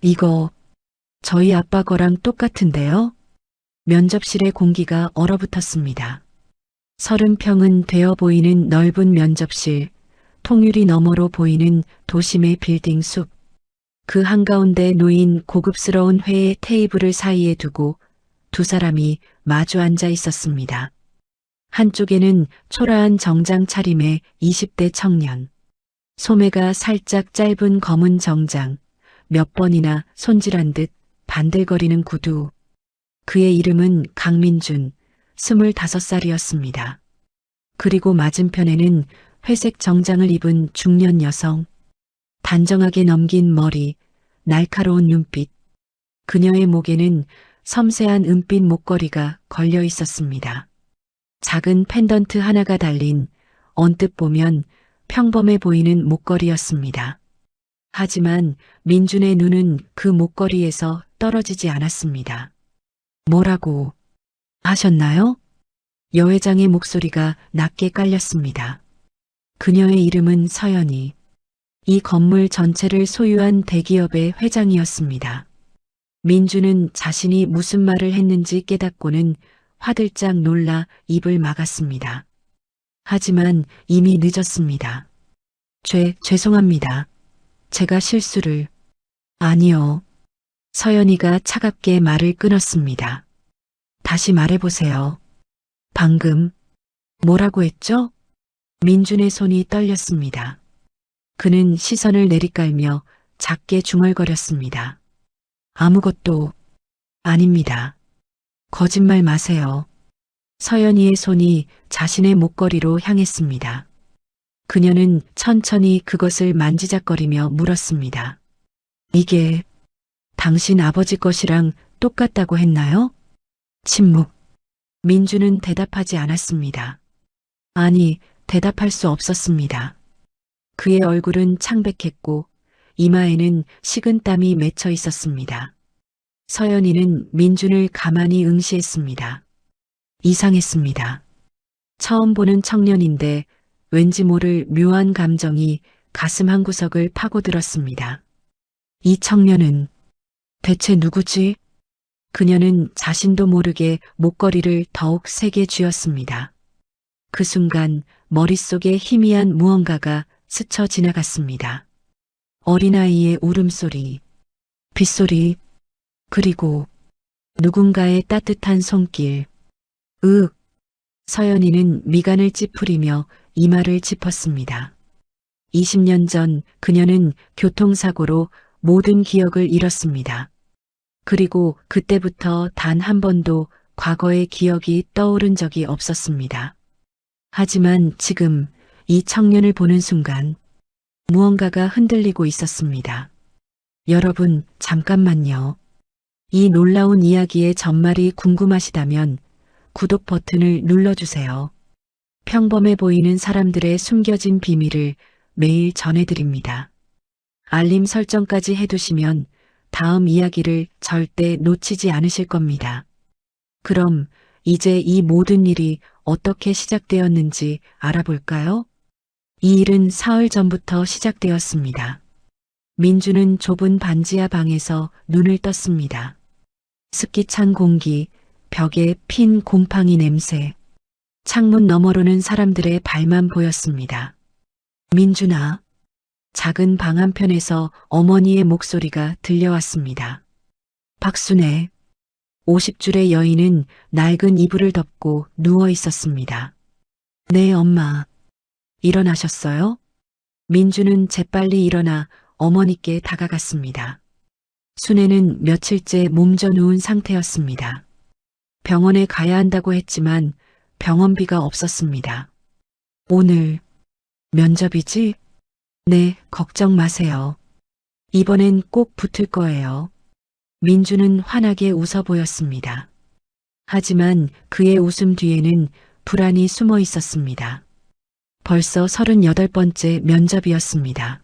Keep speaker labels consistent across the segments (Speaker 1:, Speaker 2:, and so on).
Speaker 1: 이거 저희 아빠 거랑 똑같은데요? 면접실의 공기가 얼어붙었습니다. 30평은 되어 보이는 넓은 면접실, 통유리 너머로 보이는 도심의 빌딩 숲, 그 한가운데 놓인 고급스러운 회의 테이블을 사이에 두고 두 사람이 마주 앉아 있었습니다. 한쪽에는 초라한 정장 차림의 20대 청년, 소매가 살짝 짧은 검은 정장, 몇 번이나 손질한 듯 반들거리는 구두. 그의 이름은 강민준, 25살이었습니다. 그리고 맞은편에는 회색 정장을 입은 중년 여성, 단정하게 넘긴 머리, 날카로운 눈빛. 그녀의 목에는 섬세한 은빛 목걸이가 걸려 있었습니다. 작은 펜던트 하나가 달린 언뜻 보면 평범해 보이는 목걸이였습니다. 하지만 민준의 눈은 그 목걸이에서 떨어지지 않았습니다. 뭐라고 하셨나요? 여 회장의 목소리가 낮게 깔렸습니다. 그녀의 이름은 서연이. 이 건물 전체를 소유한 대기업의 회장이었습니다. 민주는 자신이 무슨 말을 했는지 깨닫고는 화들짝 놀라 입을 막았습니다. 하지만 이미 늦었습니다. 죄송합니다. 제가 실수를. 아니요. 서연이가 차갑게 말을 끊었습니다. 다시 말해보세요. 방금 뭐라고 했죠? 민준의 손이 떨렸습니다. 그는 시선을 내리깔며 작게 중얼거렸습니다. 아무것도 아닙니다. 거짓말 마세요. 서연이의 손이 자신의 목걸이로 향했습니다. 그녀는 천천히 그것을 만지작거리며 물었습니다. 이게 당신 아버지 것이랑 똑같다고 했나요? 침묵. 민주는 대답하지 않았습니다. 아니, 대답할 수 없었습니다. 그의 얼굴은 창백했고 이마에는 식은땀이 맺혀 있었습니다. 서연이는 민준을 가만히 응시했습니다. 이상했습니다. 처음 보는 청년인데 왠지 모를 묘한 감정이 가슴 한구석을 파고들었습니다. 이 청년은 대체 누구지? 그녀는 자신도 모르게 목걸이를 더욱 세게 쥐었습니다. 그 순간 머릿속에 희미한 무언가가 스쳐 지나갔습니다. 어린아이의 울음소리, 빗소리, 그리고 누군가의 따뜻한 손길. 서연이는 미간을 찌푸리며 이마를 짚었습니다. 20년 전 그녀는 교통사고로 모든 기억을 잃었습니다. 그리고 그때부터 단 한 번도 과거의 기억이 떠오른 적이 없었습니다. 하지만 지금 이 청년을 보는 순간 무언가가 흔들리고 있었습니다. 여러분, 잠깐만요. 이 놀라운 이야기의 전말이 궁금하시다면 구독 버튼을 눌러주세요. 평범해 보이는 사람들의 숨겨진 비밀을 매일 전해드립니다. 알림 설정까지 해두시면 다음 이야기를 절대 놓치지 않으실 겁니다. 그럼 이제 이 모든 일이 어떻게 시작되었는지 알아볼까요? 이 일은 사흘 전부터 시작되었습니다. 민주는 좁은 반지하 방에서 눈을 떴습니다. 습기 찬 공기, 벽에 핀 곰팡이 냄새, 창문 너머로는 사람들의 발만 보였습니다. 민준아. 작은 방 한편에서 어머니의 목소리가 들려왔습니다. 박순애. 50줄의 여인은 낡은 이불을 덮고 누워 있었습니다. 네, 엄마. 일어나셨어요? 민주는 재빨리 일어나 어머니께 다가갔습니다. 순애는 며칠째 몸져 누운 상태였습니다. 병원에 가야 한다고 했지만 병원비가 없었습니다. 오늘 면접이지? 네, 걱정 마세요. 이번엔 꼭 붙을 거예요. 민주는 환하게 웃어 보였습니다. 하지만 그의 웃음 뒤에는 불안이 숨어 있었습니다. 벌써 38번째 면접이었습니다.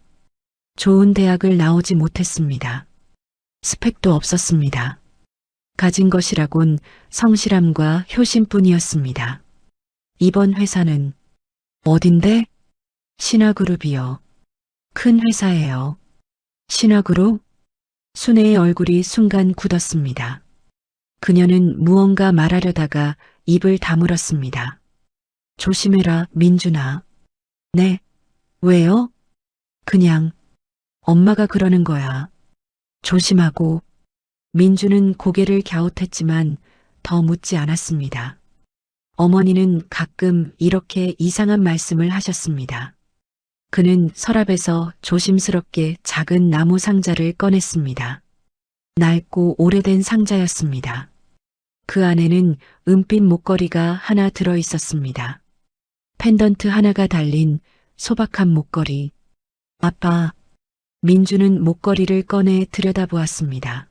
Speaker 1: 좋은 대학을 나오지 못했습니다. 스펙도 없었습니다. 가진 것이라곤 성실함과 효심뿐이었습니다. 이번 회사는 어딘데? 신화그룹이요. 큰 회사예요. 신화그룹? 순애의 얼굴이 순간 굳었습니다. 그녀는 무언가 말하려다가 입을 다물었습니다. 조심해라, 민준아. 네, 왜요? 그냥 엄마가 그러는 거야. 조심하고. 민주는 고개를 갸웃했지만 더 묻지 않았습니다. 어머니는 가끔 이렇게 이상한 말씀을 하셨습니다. 그는 서랍에서 조심스럽게 작은 나무 상자를 꺼냈습니다. 낡고 오래된 상자였습니다. 그 안에는 은빛 목걸이가 하나 들어 있었습니다. 펜던트 하나가 달린 소박한 목걸이. 아빠, 민주는 목걸이를 꺼내 들여다보았습니다.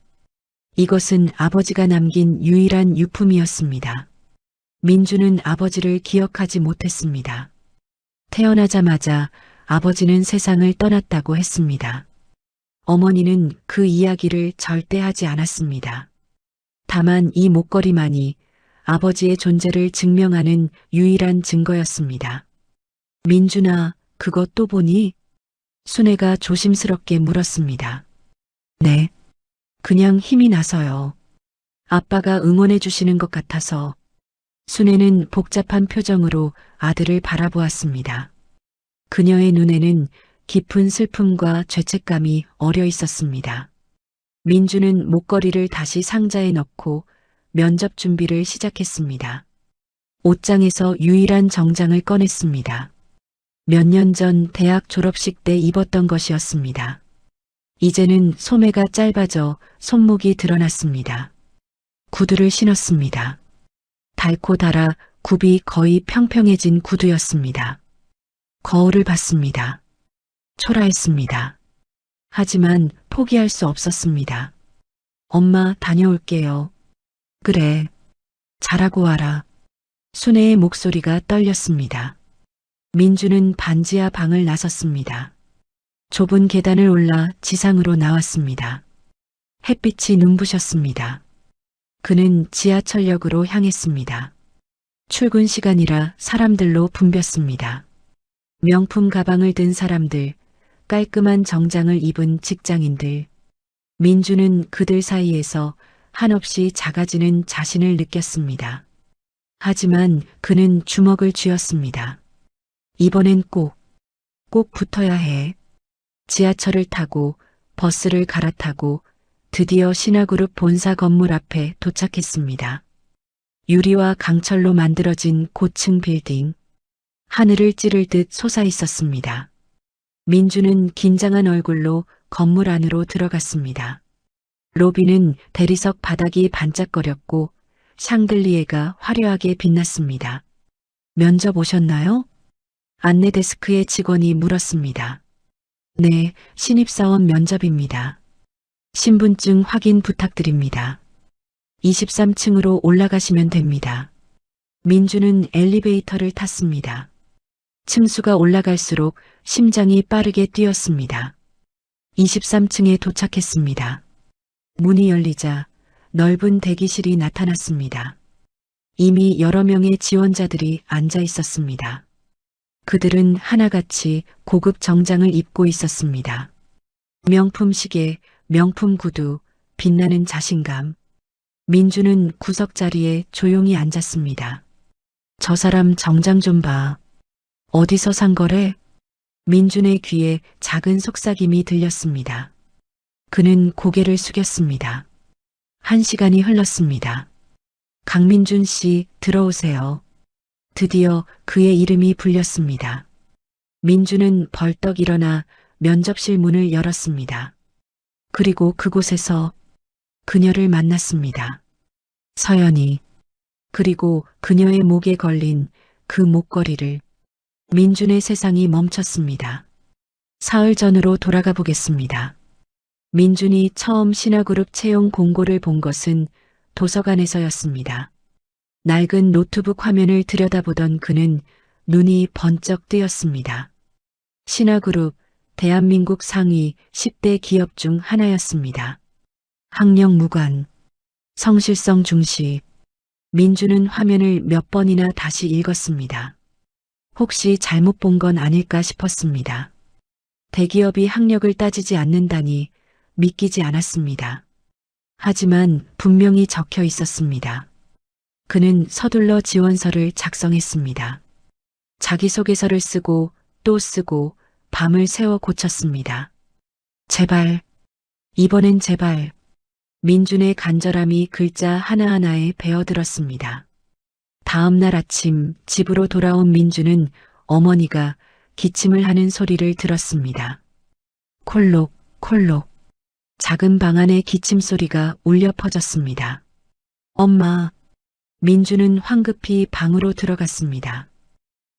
Speaker 1: 이것은 아버지가 남긴 유일한 유품이었습니다. 민주는 아버지를 기억하지 못했습니다. 태어나자마자 아버지는 세상을 떠났다고 했습니다. 어머니는 그 이야기를 절대 하지 않았습니다. 다만 이 목걸이만이 아버지의 존재를 증명하는 유일한 증거였습니다. 민준아, 그것 또 보니? 순애가 조심스럽게 물었습니다. 네. 그냥 힘이 나서요. 아빠가 응원해 주시는 것 같아서. 순애는 복잡한 표정으로 아들을 바라보았습니다. 그녀의 눈에는 깊은 슬픔과 죄책감이 어려 있었습니다. 민주는 목걸이를 다시 상자에 넣고 면접 준비를 시작했습니다. 옷장에서 유일한 정장을 꺼냈습니다. 몇 년 전 대학 졸업식 때 입었던 것이었습니다. 이제는 소매가 짧아져 손목이 드러났습니다. 구두를 신었습니다. 닳고 닳아 굽이 거의 평평해진 구두였습니다. 거울을 봤습니다. 초라했습니다. 하지만 포기할 수 없었습니다. 엄마, 다녀올게요. 그래. 잘하고 와라. 순애의 목소리가 떨렸습니다. 민주는 반지하 방을 나섰습니다. 좁은 계단을 올라 지상으로 나왔습니다. 햇빛이 눈부셨습니다. 그는 지하철역으로 향했습니다. 출근 시간이라 사람들로 붐볐습니다. 명품 가방을 든 사람들, 깔끔한 정장을 입은 직장인들. 민주는 그들 사이에서 한없이 작아지는 자신을 느꼈습니다. 하지만 그는 주먹을 쥐었습니다. 이번엔 꼭 붙어야 해. 지하철을 타고 버스를 갈아타고 드디어 신화그룹 본사 건물 앞에 도착했습니다. 유리와 강철로 만들어진 고층 빌딩. 하늘을 찌를 듯 솟아 있었습니다. 민주는 긴장한 얼굴로 건물 안으로 들어갔습니다. 로비는 대리석 바닥이 반짝거렸고 샹들리에가 화려하게 빛났습니다. 면접 오셨나요? 안내 데스크의 직원이 물었습니다. 네, 신입사원 면접입니다. 신분증 확인 부탁드립니다. 23층으로 올라가시면 됩니다. 민주는 엘리베이터를 탔습니다. 층수가 올라갈수록 심장이 빠르게 뛰었습니다. 23층에 도착했습니다. 문이 열리자 넓은 대기실이 나타났습니다. 이미 여러 명의 지원자들이 앉아 있었습니다. 그들은 하나같이 고급 정장을 입고 있었습니다. 명품 시계, 명품 구두, 빛나는 자신감. 민주는 구석 자리에 조용히 앉았습니다. 저 사람 정장 좀 봐. 어디서 산 거래? 민준의 귀에 작은 속삭임이 들렸습니다. 그는 고개를 숙였습니다. 1시간이 흘렀습니다. 강민준 씨, 들어오세요. 드디어 그의 이름이 불렸습니다. 민주는 벌떡 일어나 면접실 문을 열었습니다. 그리고 그곳에서 그녀를 만났습니다. 서연이. 그리고 그녀의 목에 걸린 그 목걸이를. 민준의 세상이 멈췄습니다. 사흘 전으로 돌아가 보겠습니다. 민준이 처음 신화그룹 채용 공고를 본 것은 도서관에서였습니다. 낡은 노트북 화면을 들여다보던 그는 눈이 번쩍 뜨였습니다. 신화그룹, 대한민국 상위 10대 기업 중 하나였습니다. 학력 무관, 성실성 중시. 민주는 화면을 몇 번이나 다시 읽었습니다. 혹시 잘못 본 건 아닐까 싶었습니다. 대기업이 학력을 따지지 않는다니 믿기지 않았습니다. 하지만 분명히 적혀 있었습니다. 그는 서둘러 지원서를 작성했습니다. 자기소개서를 쓰고 또 쓰고 밤을 새워 고쳤습니다. 제발, 이번엔 제발. 민준의 간절함이 글자 하나하나에 배어들었습니다. 다음 날 아침 집으로 돌아온 민준은 어머니가 기침을 하는 소리를 들었습니다. 콜록, 콜록. 작은 방 안에 기침 소리가 울려 퍼졌습니다. 엄마. 민준은 황급히 방으로 들어갔습니다.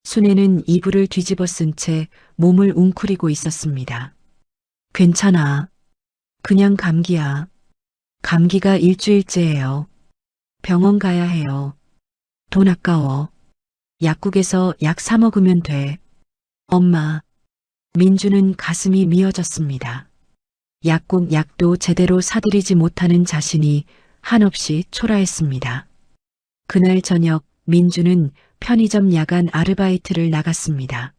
Speaker 1: 순애는 이불을 뒤집어 쓴 채 몸을 웅크리고 있었습니다. 괜찮아. 그냥 감기야. 감기가 일주일째예요. 병원 가야 해요. 돈 아까워. 약국에서 약 사 먹으면 돼. 엄마. 민주는 가슴이 미어졌습니다. 약국 약도 제대로 사들이지 못하는 자신이 한없이 초라했습니다. 그날 저녁 민주는 편의점 야간 아르바이트를 나갔습니다.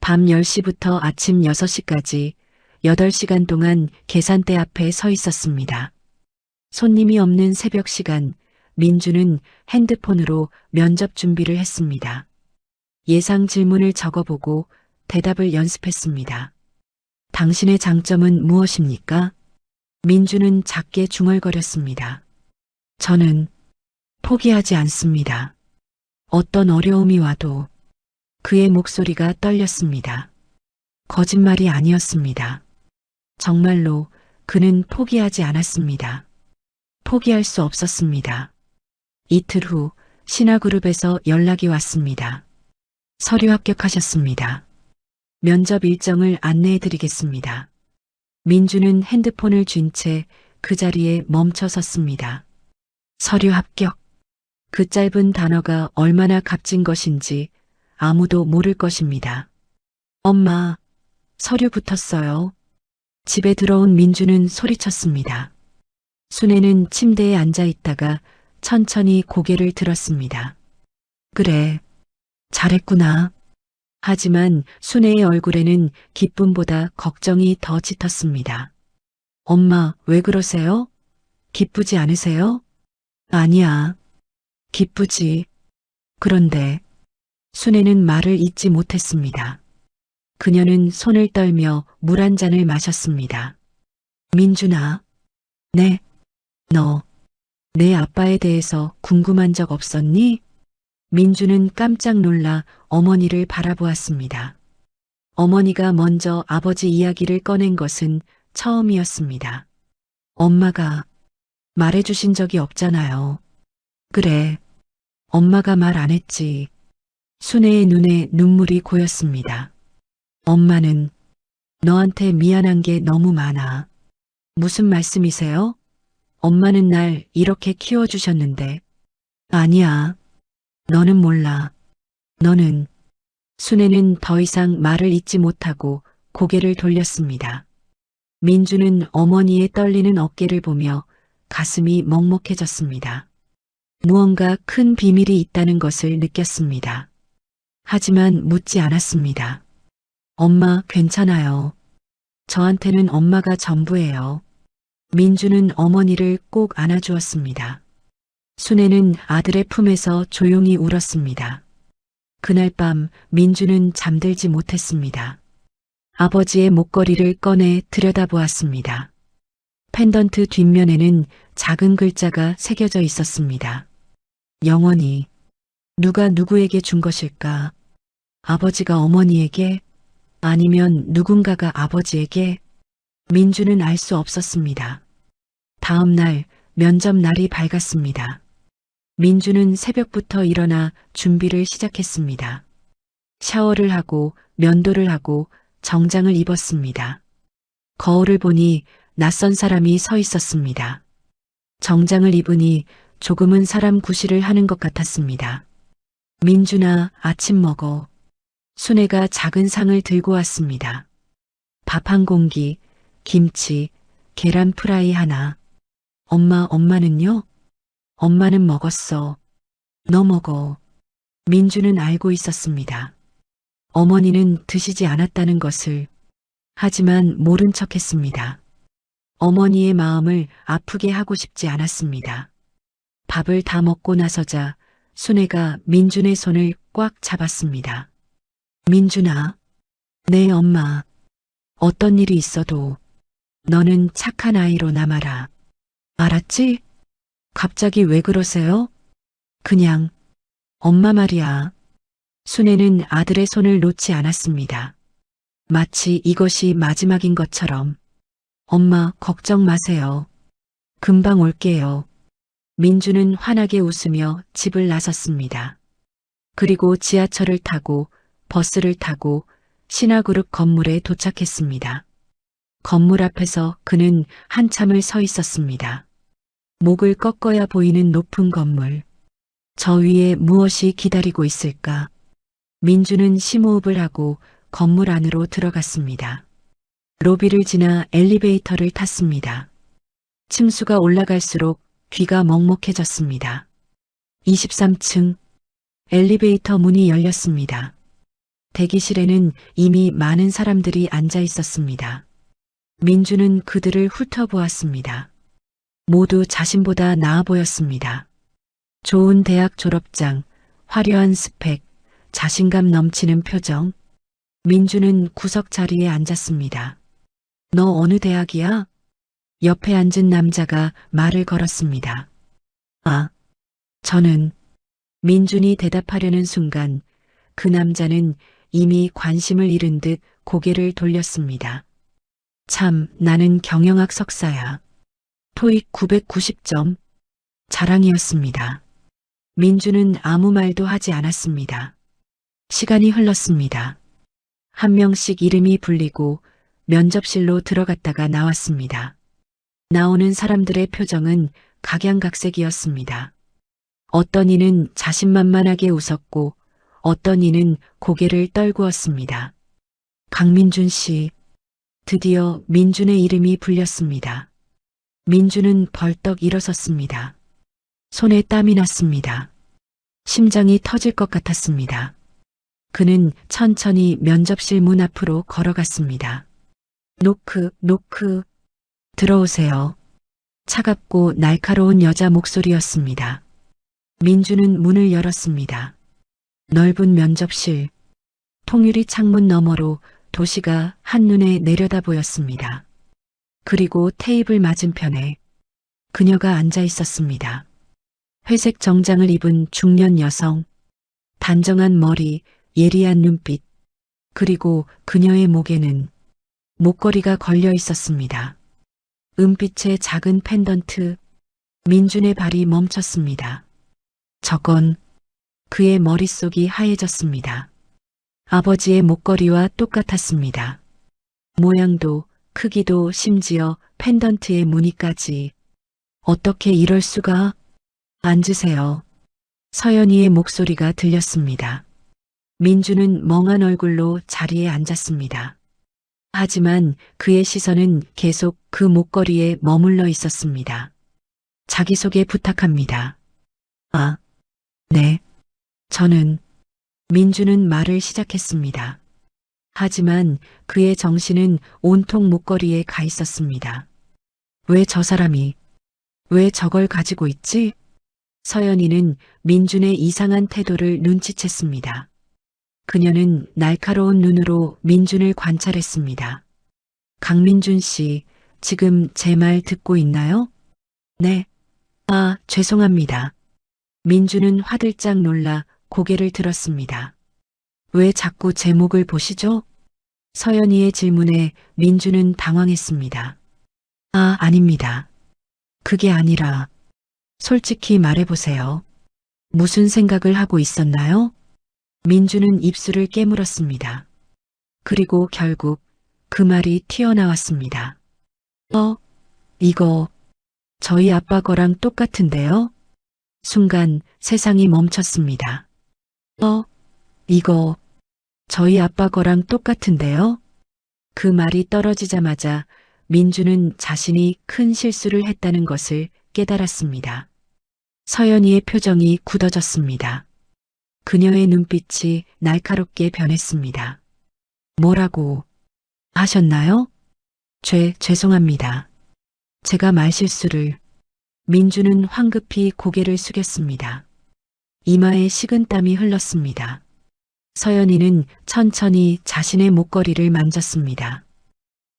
Speaker 1: 밤 10시부터 아침 6시까지 8시간 동안 계산대 앞에 서 있었습니다. 손님이 없는 새벽 시간, 민주는 핸드폰으로 면접 준비를 했습니다. 예상 질문을 적어보고 대답을 연습했습니다. 당신의 장점은 무엇입니까? 민주는 작게 중얼거렸습니다. 저는 포기하지 않습니다. 어떤 어려움이 와도. 그의 목소리가 떨렸습니다. 거짓말이 아니었습니다. 정말로 그는 포기하지 않았습니다. 포기할 수 없었습니다. 이틀 후 신화그룹에서 연락이 왔습니다. 서류 합격하셨습니다. 면접 일정을 안내해 드리겠습니다. 민주는 핸드폰을 쥔 채 그 자리에 멈춰 섰습니다. 서류 합격. 그 짧은 단어가 얼마나 값진 것인지 아무도 모를 것입니다. 엄마, 서류 붙었어요. 집에 들어온 민주는 소리쳤습니다. 순애는 침대에 앉아 있다가 천천히 고개를 들었습니다. 그래, 잘했구나. 하지만 순애의 얼굴에는 기쁨보다 걱정이 더 짙었습니다. 엄마, 왜 그러세요? 기쁘지 않으세요? 아니야. 기쁘지. 그런데 순애는 말을 잇지 못했습니다. 그녀는 손을 떨며 물 한 잔을 마셨습니다. 민준아. 네. 너, 내 아빠에 대해서 궁금한 적 없었니? 민주는 깜짝 놀라 어머니를 바라보았습니다. 어머니가 먼저 아버지 이야기를 꺼낸 것은 처음이었습니다. 엄마가 말해주신 적이 없잖아요. 그래, 엄마가 말 안 했지. 순애의 눈에 눈물이 고였습니다. 엄마는 너한테 미안한 게 너무 많아. 무슨 말씀이세요? 엄마는 날 이렇게 키워주셨는데. 아니야. 너는 몰라. 너는. 순애는 더 이상 말을 잇지 못하고 고개를 돌렸습니다. 민주는 어머니의 떨리는 어깨를 보며 가슴이 먹먹해졌습니다. 무언가 큰 비밀이 있다는 것을 느꼈습니다. 하지만 묻지 않았습니다. 엄마, 괜찮아요. 저한테는 엄마가 전부예요. 민주는 어머니를 꼭 안아주었습니다. 순애는 아들의 품에서 조용히 울었습니다. 그날 밤 민주는 잠들지 못했습니다. 아버지의 목걸이를 꺼내 들여다보았습니다. 펜던트 뒷면에는 작은 글자가 새겨져 있었습니다. 영원히. 누가 누구에게 준 것일까? 아버지가 어머니에게? 아니면 누군가가 아버지에게? 민주는 알 수 없었습니다. 다음 날 면접 날이 밝았습니다. 민주는 새벽부터 일어나 준비를 시작했습니다. 샤워를 하고 면도를 하고 정장을 입었습니다. 거울을 보니 낯선 사람이 서 있었습니다. 정장을 입으니 조금은 사람 구실을 하는 것 같았습니다. 민준아, 아침 먹어. 순애가 작은 상을 들고 왔습니다. 밥 한 공기, 김치, 계란 프라이 하나. 엄마는요? 엄마는 먹었어. 너 먹어. 민주는 알고 있었습니다. 어머니는 드시지 않았다는 것을. 하지만 모른 척했습니다. 어머니의 마음을 아프게 하고 싶지 않았습니다. 밥을 다 먹고 나서자 순애가 민준의 손을 꽉 잡았습니다. 민준아, 내 엄마, 어떤 일이 있어도 너는 착한 아이로 남아라. 알았지? 갑자기 왜 그러세요? 그냥 엄마 말이야. 순애는 아들의 손을 놓지 않았습니다. 마치 이것이 마지막인 것처럼. 엄마, 걱정 마세요. 금방 올게요. 민주는 환하게 웃으며 집을 나섰습니다. 그리고 지하철을 타고 버스를 타고 신화그룹 건물에 도착했습니다. 건물 앞에서 그는 한참을 서 있었습니다. 목을 꺾어야 보이는 높은 건물. 저 위에 무엇이 기다리고 있을까? 민주는 심호흡을 하고 건물 안으로 들어갔습니다. 로비를 지나 엘리베이터를 탔습니다. 층수가 올라갈수록 귀가 먹먹해졌습니다. 23층 엘리베이터 문이 열렸습니다. 대기실에는 이미 많은 사람들이 앉아 있었습니다. 민주는 그들을 훑어보았습니다. 모두 자신보다 나아 보였습니다. 좋은 대학 졸업장, 화려한 스펙, 자신감 넘치는 표정. 민주는 구석 자리에 앉았습니다. 너 어느 대학이야? 옆에 앉은 남자가 말을 걸었습니다. 아, 저는 민준이 대답하려는 순간 그 남자는 이미 관심을 잃은 듯 고개를 돌렸습니다. 참, 나는 경영학 석사야. 토익 990점. 자랑이었습니다. 민주는 아무 말도 하지 않았습니다. 시간이 흘렀습니다. 한 명씩 이름이 불리고 면접실로 들어갔다가 나왔습니다. 나오는 사람들의 표정은 각양각색이었습니다. 어떤 이는 자신만만하게 웃었고 어떤 이는 고개를 떨구었습니다. 강민준 씨, 드디어 민준의 이름이 불렸습니다. 민준은 벌떡 일어섰습니다. 손에 땀이 났습니다. 심장이 터질 것 같았습니다. 그는 천천히 면접실 문 앞으로 걸어갔습니다. 노크, 들어오세요. 차갑고 날카로운 여자 목소리였습니다. 민주는 문을 열었습니다. 넓은 면접실, 통유리 창문 너머로 도시가 한눈에 내려다 보였습니다. 그리고 테이블 맞은편에 그녀가 앉아 있었습니다. 회색 정장을 입은 중년 여성, 단정한 머리, 예리한 눈빛, 그리고 그녀의 목에는 목걸이가 걸려 있었습니다. 은빛의 작은 펜던트, 민준의 발이 멈췄습니다. 저건 그의 머릿속이 하얘졌습니다. 아버지의 목걸이와 똑같았습니다. 모양도 크기도 심지어 펜던트의 무늬까지. 어떻게 이럴 수가? 앉으세요. 서연이의 목소리가 들렸습니다. 민주는 멍한 얼굴로 자리에 앉았습니다. 하지만 그의 시선은 계속 그 목걸이에 머물러 있었습니다. 자기소개 부탁합니다. 아, 네. 저는 민주는 말을 시작했습니다. 하지만 그의 정신은 온통 목걸이에 가 있었습니다. 왜 저 사람이, 왜 저걸 가지고 있지? 서연이는 민준의 이상한 태도를 눈치챘습니다. 그녀는 날카로운 눈으로 민준을 관찰했습니다. 강민준 씨, 지금 제 말 듣고 있나요? 네. 아, 죄송합니다. 민준은 화들짝 놀라 고개를 들었습니다. 왜 자꾸 제 목을 보시죠? 서연이의 질문에 민준은 당황했습니다. 아, 아닙니다. 그게 아니라, 솔직히 말해보세요. 무슨 생각을 하고 있었나요? 민준은 입술을 깨물었습니다. 그리고 결국 그 말이 튀어나왔습니다. 이거 저희 아빠 거랑 똑같은데요? 순간 세상이 멈췄습니다. 이거 저희 아빠 거랑 똑같은데요? 그 말이 떨어지자마자 민주는 자신이 큰 실수를 했다는 것을 깨달았습니다. 서연이의 표정이 굳어졌습니다. 그녀의 눈빛이 날카롭게 변했습니다. 뭐라고 하셨나요? 죄송합니다. 제가 말실수를. 민주는 황급히 고개를 숙였습니다. 이마에 식은땀이 흘렀습니다. 서연이는 천천히 자신의 목걸이를 만졌습니다.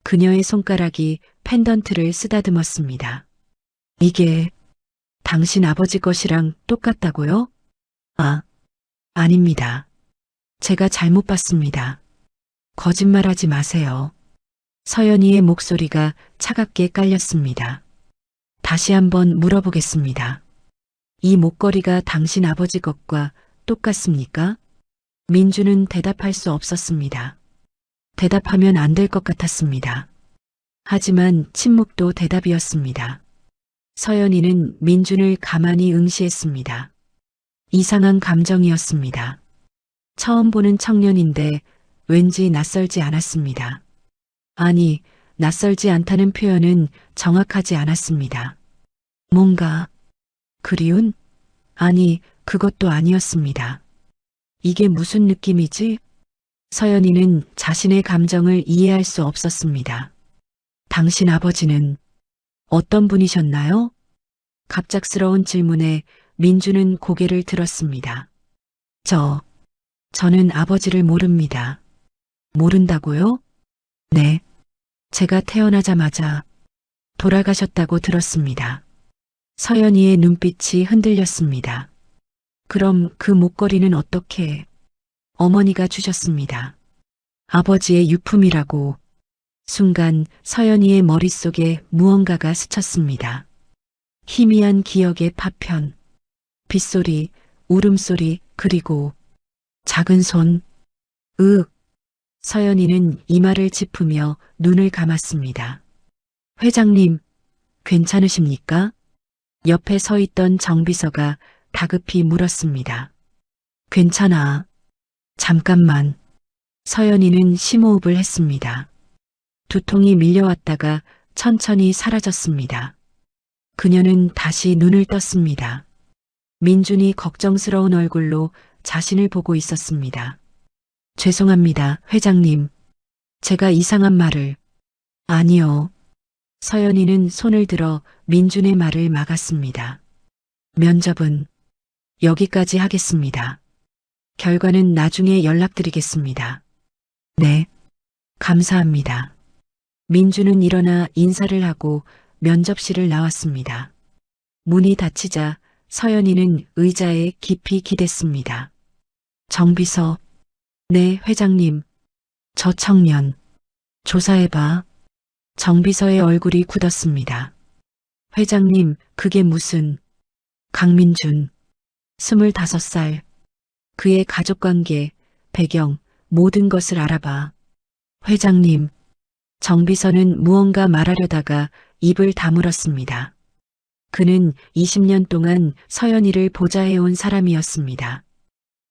Speaker 1: 그녀의 손가락이 펜던트를 쓰다듬었습니다. 이게 당신 아버지 것이랑 똑같다고요? 아, 아닙니다. 제가 잘못 봤습니다. 거짓말하지 마세요. 서연이의 목소리가 차갑게 깔렸습니다. 다시 한번 물어보겠습니다. 이 목걸이가 당신 아버지 것과 똑같습니까? 민주는 대답할 수 없었습니다. 대답하면 안 될 것 같았습니다. 하지만 침묵도 대답이었습니다. 서연이는 민준을 가만히 응시했습니다. 이상한 감정이었습니다. 처음 보는 청년인데 왠지 낯설지 않았습니다. 아니, 낯설지 않다는 표현은 정확하지 않았습니다. 뭔가 그리운? 아니, 그것도 아니었습니다. 이게 무슨 느낌이지? 서연이는 자신의 감정을 이해할 수 없었습니다. 당신 아버지는 어떤 분이셨나요? 갑작스러운 질문에 민주는 고개를 들었습니다. 저는 아버지를 모릅니다. 모른다고요? 네. 제가 태어나자마자 돌아가셨다고 들었습니다. 서연이의 눈빛이 흔들렸습니다. 그럼 그 목걸이는 어떻게? 어머니가 주셨습니다. 아버지의 유품이라고. 순간 서연이의 머릿속에 무언가가 스쳤습니다. 희미한 기억의 파편, 빗소리, 울음소리, 그리고 작은 손. 서연이는 이마를 짚으며 눈을 감았습니다. 회장님, 괜찮으십니까? 옆에 서 있던 정비서가 다급히 물었습니다. 괜찮아. 잠깐만. 서연이는 심호흡을 했습니다. 두통이 밀려왔다가 천천히 사라졌습니다. 그녀는 다시 눈을 떴습니다. 민준이 걱정스러운 얼굴로 자신을 보고 있었습니다. 죄송합니다, 회장님. 제가 이상한 말을. 아니요. 서연이는 손을 들어 민준의 말을 막았습니다. 면접은 여기까지 하겠습니다. 결과는 나중에 연락드리겠습니다. 네. 감사합니다. 민준은 일어나 인사를 하고 면접실을 나왔습니다. 문이 닫히자 서연이는 의자에 깊이 기댔습니다. 정비서. 네, 회장님. 저 청년. 조사해봐. 정비서의 얼굴이 굳었습니다. 회장님, 그게 무슨. 강민준. 25살. 그의 가족관계, 배경, 모든 것을 알아봐. 회장님. 정비서는 무언가 말하려다가 입을 다물었습니다. 그는 20년 동안 서연이를 보좌해온 사람이었습니다.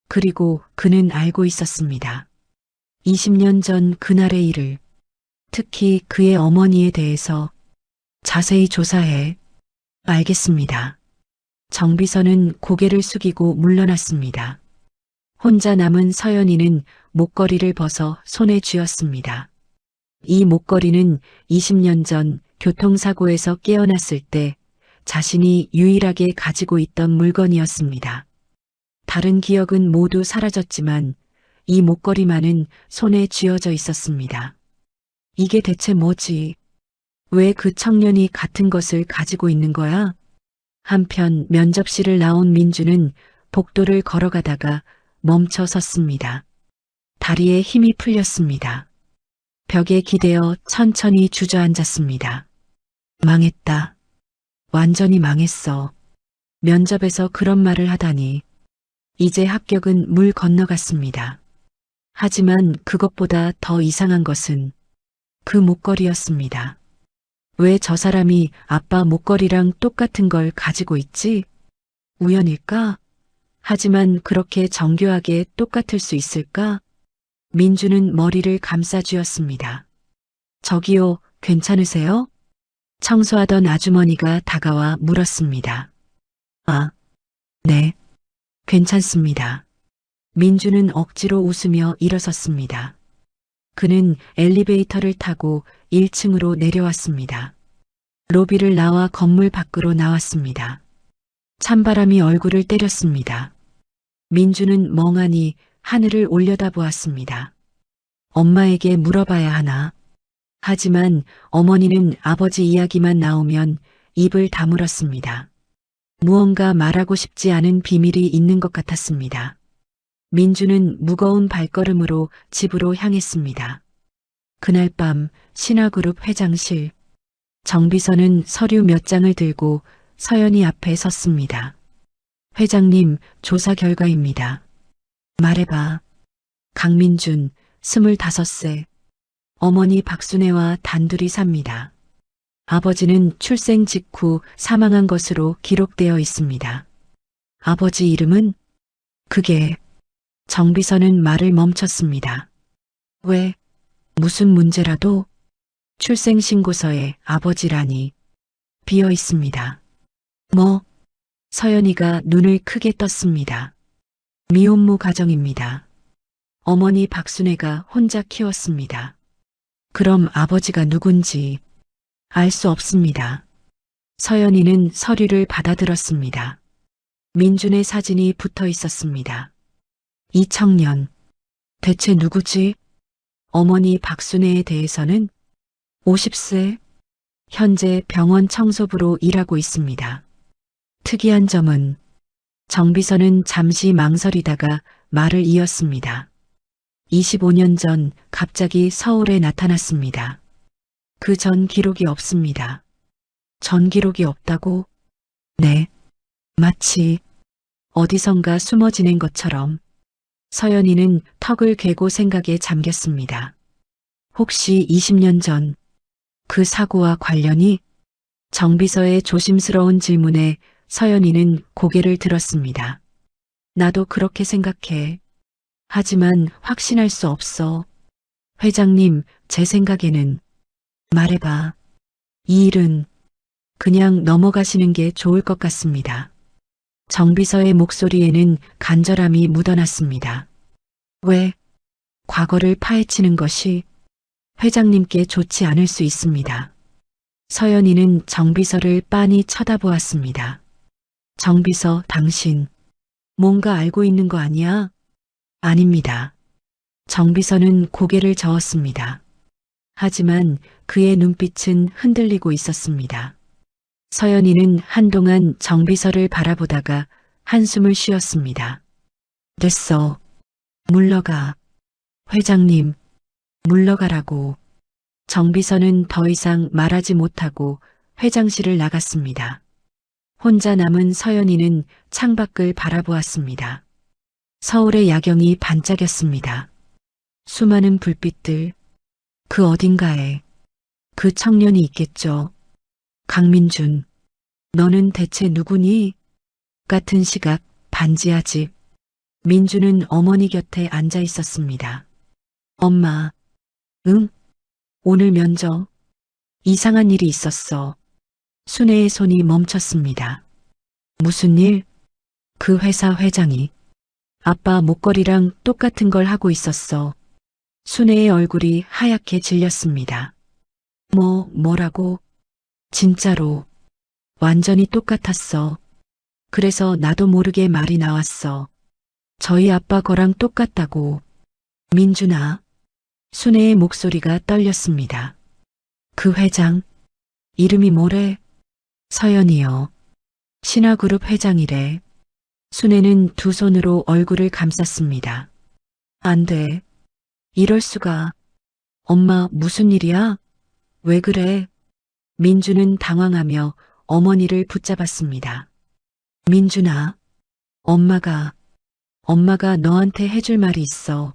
Speaker 1: 그리고 그는 알고 있었습니다. 20년 전 그날의 일을, 특히 그의 어머니에 대해서 자세히 조사해. 알겠습니다. 정비서는 고개를 숙이고 물러났습니다. 혼자 남은 서연이는 목걸이를 벗어 손에 쥐었습니다. 이 목걸이는 20년 전 교통사고에서 깨어났을 때 자신이 유일하게 가지고 있던 물건이었습니다. 다른 기억은 모두 사라졌지만 이 목걸이만은 손에 쥐어져 있었습니다. 이게 대체 뭐지? 왜 그 청년이 같은 것을 가지고 있는 거야? 한편 면접실을 나온 민주는 복도를 걸어가다가 멈춰 섰습니다. 다리에 힘이 풀렸습니다. 벽에 기대어 천천히 주저앉았습니다. 망했다. 완전히 망했어. 면접에서 그런 말을 하다니. 이제 합격은 물 건너갔습니다. 하지만 그것보다 더 이상한 것은 그 목걸이였습니다. 왜 저 사람이 아빠 목걸이랑 똑같은 걸 가지고 있지? 우연일까? 하지만 그렇게 정교하게 똑같을 수 있을까? 민주는 머리를 감싸 쥐었습니다. 저기요, 괜찮으세요? 청소하던 아주머니가 다가와 물었습니다. 아, 네, 괜찮습니다. 민주는 억지로 웃으며 일어섰습니다. 그는 엘리베이터를 타고 1층으로 내려왔습니다. 로비를 나와 건물 밖으로 나왔습니다. 찬바람이 얼굴을 때렸습니다. 민주는 멍하니 하늘을 올려다보았습니다. 엄마에게 물어봐야 하나? 하지만 어머니는 아버지 이야기만 나오면 입을 다물었습니다. 무언가 말하고 싶지 않은 비밀이 있는 것 같았습니다. 민주는 무거운 발걸음으로 집으로 향했습니다. 그날 밤 신화그룹 회장실, 정비서는 서류 몇 장을 들고 서연이 앞에 섰습니다. 회장님, 조사 결과입니다. 말해봐. 강민준, 25세. 어머니 박순애와 단둘이 삽니다. 아버지는 출생 직후 사망한 것으로 기록되어 있습니다. 아버지 이름은? 그게. 정비서는 말을 멈췄습니다. 왜? 무슨 문제라도? 출생신고서에 아버지라니. 비어 있습니다. 뭐? 서연이가 눈을 크게 떴습니다. 미혼모 가정입니다. 어머니 박순애가 혼자 키웠습니다. 그럼 아버지가 누군지 알 수 없습니다. 서연이는 서류를 받아들었습니다. 민준의 사진이 붙어 있었습니다. 이 청년, 대체 누구지? 어머니 박순애에 대해서는 50세, 현재 병원 청소부로 일하고 있습니다. 특이한 점은 정비서는 잠시 망설이다가 말을 이었습니다. 25년 전 갑자기 서울에 나타났습니다. 그 전 기록이 없습니다. 전 기록이 없다고? 네. 마치 어디선가 숨어 지낸 것처럼. 서연이는 턱을 괴고 생각에 잠겼습니다. 혹시 20년 전 그 사고와 관련이? 정비서의 조심스러운 질문에 서연이는 고개를 들었습니다. 나도 그렇게 생각해. 하지만 확신할 수 없어. 회장님, 제 생각에는. 말해봐. 이 일은 그냥 넘어가시는 게 좋을 것 같습니다. 정비서의 목소리에는 간절함이 묻어났습니다. 왜? 과거를 파헤치는 것이 회장님께 좋지 않을 수 있습니다. 서연이는 정비서를 빤히 쳐다보았습니다. 정비서, 당신 뭔가 알고 있는 거 아니야? 아닙니다. 정비서는 고개를 저었습니다. 하지만 그의 눈빛은 흔들리고 있었습니다. 서연이는 한동안 정비서를 바라보다가 한숨을 쉬었습니다. 됐어. 물러가. 회장님, 물러가라고. 정비서는 더 이상 말하지 못하고 회장실을 나갔습니다. 혼자 남은 서연이는 창밖을 바라보았습니다. 서울의 야경이 반짝였습니다. 수많은 불빛들, 그 어딘가에 그 청년이 있겠죠. 강민준, 너는 대체 누구니? 같은 시각 반지하 집. 민주는 어머니 곁에 앉아 있었습니다. 엄마, 응? 오늘 면접. 이상한 일이 있었어. 순애의 손이 멈췄습니다. 무슨 일? 그 회사 회장이 아빠 목걸이랑 똑같은 걸 하고 있었어. 순애의 얼굴이 하얗게 질렸습니다. 뭐라고? 진짜로. 완전히 똑같았어. 그래서 나도 모르게 말이 나왔어. 저희 아빠 거랑 똑같다고. 민준아. 순애의 목소리가 떨렸습니다. 그 회장, 이름이 뭐래? 서연이요. 신화그룹 회장이래. 순애는 두 손으로 얼굴을 감쌌습니다. 안 돼. 이럴 수가. 엄마, 무슨 일이야? 왜 그래? 민주는 당황하며 어머니를 붙잡았습니다. 민준아, 엄마가 너한테 해줄 말이 있어.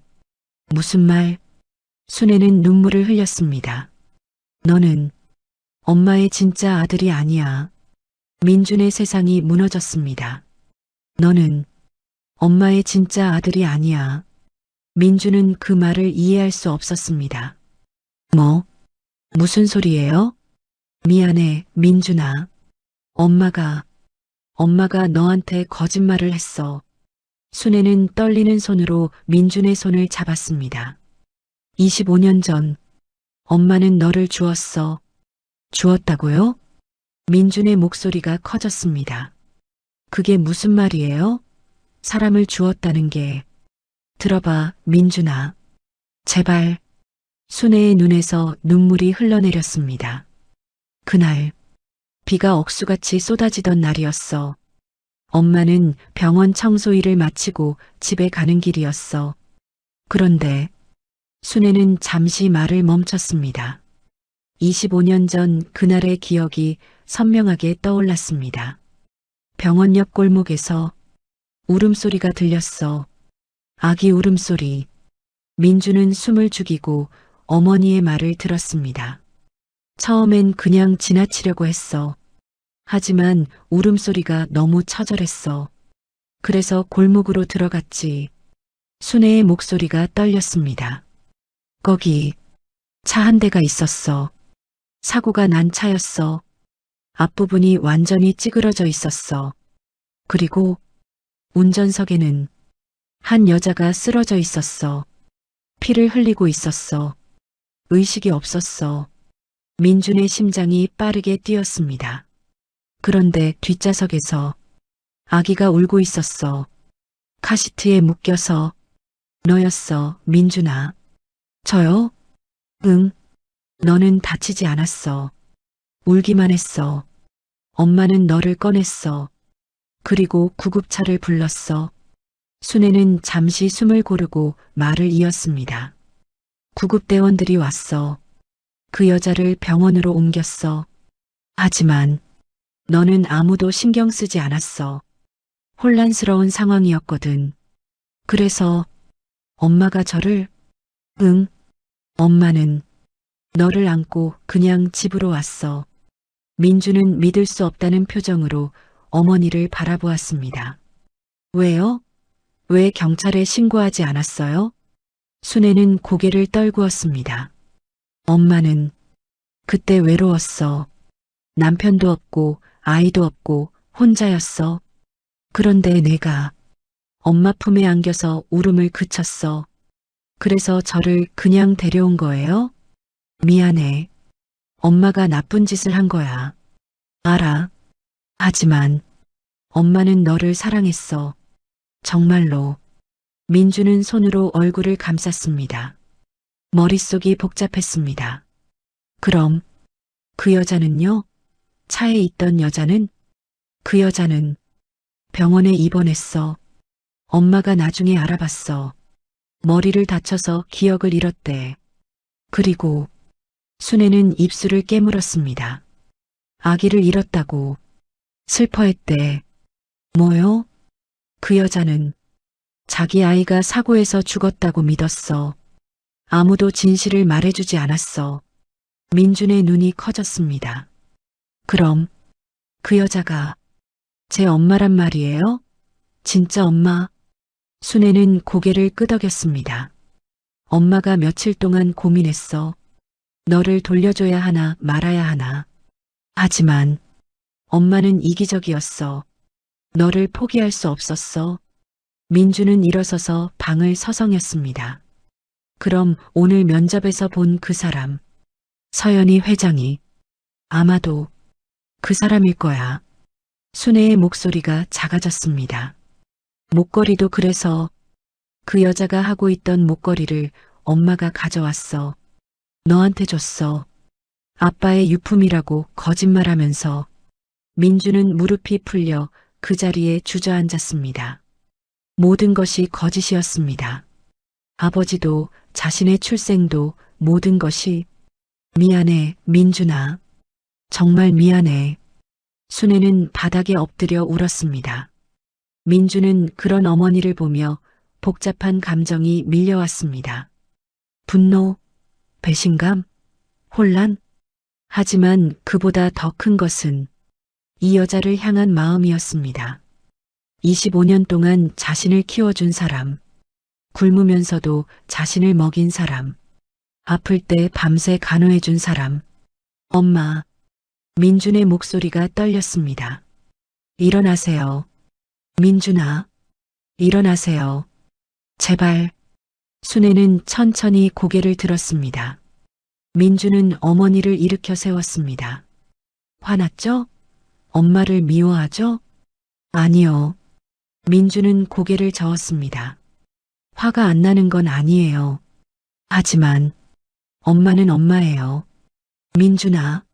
Speaker 1: 무슨 말? 순애는 눈물을 흘렸습니다. 너는 엄마의 진짜 아들이 아니야. 민준의 세상이 무너졌습니다. 너는 엄마의 진짜 아들이 아니야. 민주는 그 말을 이해할 수 없었습니다. 무슨 소리예요? 미안해, 민준아. 엄마가 너한테 거짓말을 했어. 순애는 떨리는 손으로 민준의 손을 잡았습니다. 25년 전 엄마는 너를 주었어. 주었다고요? 민준의 목소리가 커졌습니다. 그게 무슨 말이에요? 사람을 주었다는 게. 들어봐, 민준아. 제발. 순애의 눈에서 눈물이 흘러내렸습니다. 그날 비가 억수같이 쏟아지던 날이었어. 엄마는 병원 청소일을 마치고 집에 가는 길이었어. 그런데 순애는 잠시 말을 멈췄습니다. 25년 전 그날의 기억이 선명하게 떠올랐습니다. 병원 옆 골목에서 울음소리가 들렸어. 아기 울음소리. 민주는 숨을 죽이고 어머니의 말을 들었습니다. 처음엔 그냥 지나치려고 했어. 하지만 울음소리가 너무 처절했어. 그래서 골목으로 들어갔지. 순애의 목소리가 떨렸습니다. 거기 차 한 대가 있었어. 사고가 난 차였어. 앞부분이 완전히 찌그러져 있었어. 그리고 운전석에는 한 여자가 쓰러져 있었어. 피를 흘리고 있었어. 의식이 없었어. 민준의 심장이 빠르게 뛰었습니다. 그런데 뒷좌석에서 아기가 울고 있었어. 카시트에 묶여서. 너였어, 민준아. 저요? 응. 너는 다치지 않았어. 울기만 했어. 엄마는 너를 꺼냈어. 그리고 구급차를 불렀어. 순애는 잠시 숨을 고르고 말을 이었습니다. 구급대원들이 왔어. 그 여자를 병원으로 옮겼어. 하지만 너는 아무도 신경 쓰지 않았어. 혼란스러운 상황이었거든. 그래서 엄마가 저를, 응, 엄마는 너를 안고 그냥 집으로 왔어. 민주는 믿을 수 없다는 표정으로 어머니를 바라보았습니다. 왜요? 왜 경찰에 신고하지 않았어요? 순애는 고개를 떨구었습니다. 엄마는 그때 외로웠어. 남편도 없고 아이도 없고 혼자였어. 그런데 내가 엄마 품에 안겨서 울음을 그쳤어. 그래서 저를 그냥 데려온 거예요? 미안해. 엄마가 나쁜 짓을 한 거야. 알아. 하지만 엄마는 너를 사랑했어. 정말로. 민주는 손으로 얼굴을 감쌌습니다. 머릿속이 복잡했습니다. 그럼 그 여자는요? 차에 있던 여자는? 그 여자는 병원에 입원했어. 엄마가 나중에 알아봤어. 머리를 다쳐서 기억을 잃었대. 그리고 순애는 입술을 깨물었습니다. 아기를 잃었다고. 슬퍼했대. 뭐요? 그 여자는 자기 아이가 사고에서 죽었다고 믿었어. 아무도 진실을 말해주지 않았어. 민준의 눈이 커졌습니다. 그럼 그 여자가 제 엄마란 말이에요? 진짜 엄마? 순애는 고개를 끄덕였습니다. 엄마가 며칠 동안 고민했어. 너를 돌려줘야 하나 말아야 하나. 하지만 엄마는 이기적이었어. 너를 포기할 수 없었어. 민주는 일어서서 방을 서성였습니다. 그럼 오늘 면접에서 본 그 사람, 서연이 회장이 아마도 그 사람일 거야. 순애의 목소리가 작아졌습니다. 목걸이도 그래서 그 여자가 하고 있던 목걸이를 엄마가 가져왔어. 너한테 줬어. 아빠의 유품이라고 거짓말하면서. 민주는 무릎이 풀려 그 자리에 주저앉았습니다. 모든 것이 거짓이었습니다. 아버지도 자신의 출생도 모든 것이. 미안해, 민준아. 정말 미안해. 순애는 바닥에 엎드려 울었습니다. 민주는 그런 어머니를 보며 복잡한 감정이 밀려왔습니다. 분노, 배신감, 혼란. 하지만 그보다 더 큰 것은 이 여자를 향한 마음이었습니다. 25년 동안 자신을 키워준 사람, 굶으면서도 자신을 먹인 사람, 아플 때 밤새 간호해준 사람. 엄마. 민준의 목소리가 떨렸습니다. 일어나세요. 민준아. 일어나세요. 제발. 순애는 천천히 고개를 들었습니다. 민주는 어머니를 일으켜 세웠습니다. 화났죠? 엄마를 미워하죠? 아니요. 민주는 고개를 저었습니다. 화가 안 나는 건 아니에요. 하지만 엄마는 엄마예요. 민준아,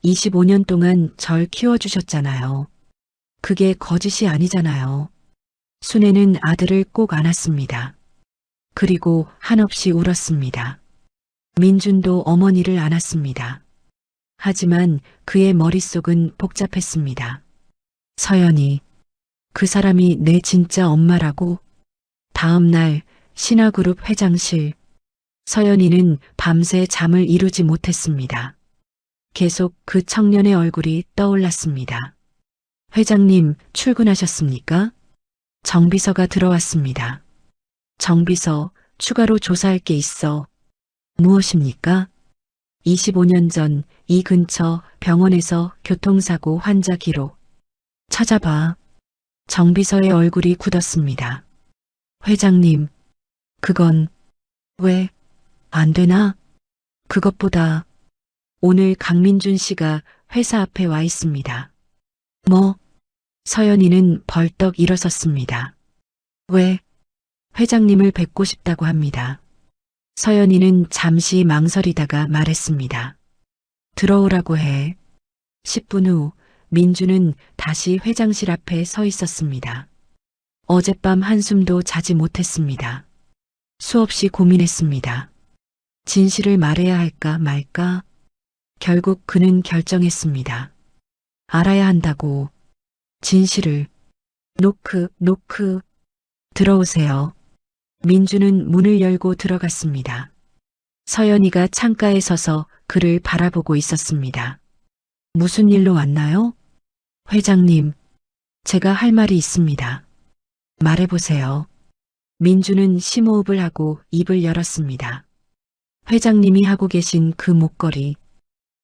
Speaker 1: 25년 동안 절 키워주셨잖아요. 그게 거짓이 아니잖아요. 순애는 아들을 꼭 안았습니다. 그리고 한없이 울었습니다. 민준도 어머니를 안았습니다. 하지만 그의 머릿속은 복잡했습니다. 서연이, 그 사람이 내 진짜 엄마라고? 다음 날 신화그룹 회장실. 서연이는 밤새 잠을 이루지 못했습니다. 계속 그 청년의 얼굴이 떠올랐습니다. 회장님, 출근하셨습니까? 정비서가 들어왔습니다. 정비서, 추가로 조사할 게 있어. 무엇입니까? 25년 전 이 근처 병원에서 교통사고 환자 기록. 찾아봐. 정비서의 얼굴이 굳었습니다. 회장님, 그건 왜 안 되나? 그것보다 오늘 강민준 씨가 회사 앞에 와 있습니다. 뭐? 서연이는 벌떡 일어섰습니다. 왜? 회장님을 뵙고 싶다고 합니다. 서연이는 잠시 망설이다가 말했습니다. 들어오라고 해. 10분 후 민주는 다시 회장실 앞에 서 있었습니다. 어젯밤 한숨도 자지 못했습니다. 수없이 고민했습니다. 진실을 말해야 할까 말까? 결국 그는 결정했습니다. 알아야 한다고. 진실을. 노크. 들어오세요. 민주는 문을 열고 들어갔습니다. 서연이가 창가에 서서 그를 바라보고 있었습니다. 무슨 일로 왔나요? 회장님, 제가 할 말이 있습니다. 말해보세요. 민주는 심호흡을 하고 입을 열었습니다. 회장님이 하고 계신 그 목걸이.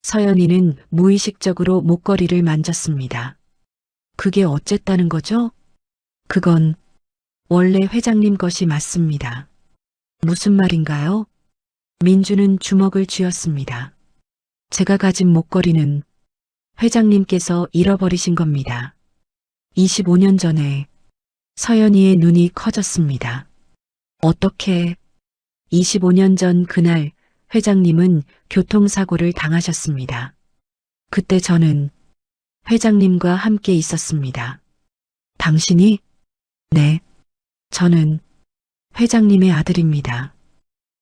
Speaker 1: 서연이는 무의식적으로 목걸이를 만졌습니다. 그게 어쨌다는 거죠? 그건 원래 회장님 것이 맞습니다. 무슨 말인가요? 민주는 주먹을 쥐었습니다. 제가 가진 목걸이는 회장님께서 잃어버리신 겁니다. 25년 전에. 서연이의 눈이 커졌습니다. 어떻게? 25년 전 그날 회장님은 교통사고를 당하셨습니다. 그때 저는 회장님과 함께 있었습니다. 당신이? 네. 저는 회장님의 아들입니다.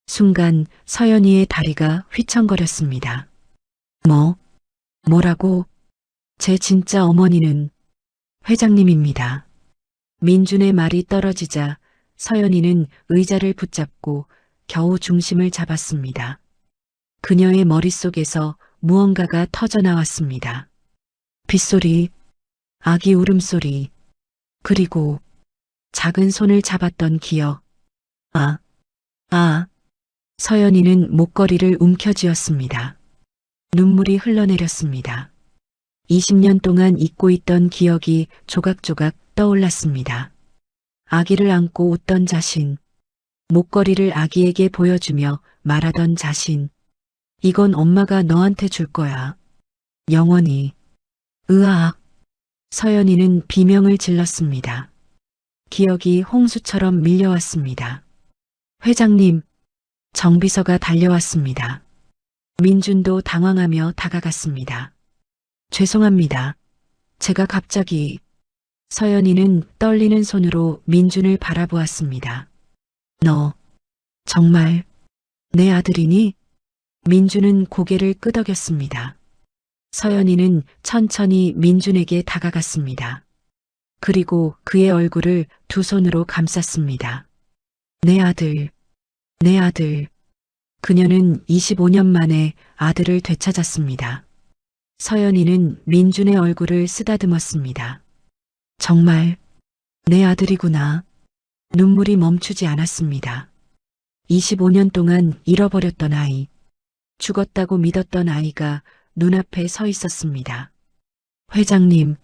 Speaker 1: 순간 서연이의 다리가 휘청거렸습니다. 뭐라고? 제 진짜 어머니는 회장님입니다. 민준의 말이 떨어지자 서연이는 의자를 붙잡고 겨우 중심을 잡았습니다. 그녀의 머릿속에서 무언가가 터져나왔습니다. 빗소리, 아기 울음소리, 그리고 작은 손을 잡았던 기억. 서연이는 목걸이를 움켜쥐었습니다. 눈물이 흘러내렸습니다. 20년 동안 잊고 있던 기억이 조각조각 떠올랐습니다. 아기를 안고 웃던 자신, 목걸이를 아기에게 보여주며 말하던 자신. 이건 엄마가 너한테 줄 거야. 영원히. 으악. 서연이는 비명을 질렀습니다. 기억이 홍수처럼 밀려왔습니다. 회장님, 정비서가 달려왔습니다. 민준도 당황하며 다가갔습니다. 죄송합니다. 제가 갑자기. 서연이는 떨리는 손으로 민준을 바라보았습니다. 너 정말 내 아들이니? 민준은 고개를 끄덕였습니다. 서연이는 천천히 민준에게 다가갔습니다. 그리고 그의 얼굴을 두 손으로 감쌌습니다. 내 아들. 그녀는 25년 만에 아들을 되찾았습니다. 서연이는 민준의 얼굴을 쓰다듬었습니다. 정말 내 아들이구나. 눈물이 멈추지 않았습니다. 25년 동안 잃어버렸던 아이, 죽었다고 믿었던 아이가 눈앞에 서 있었습니다. 회장님,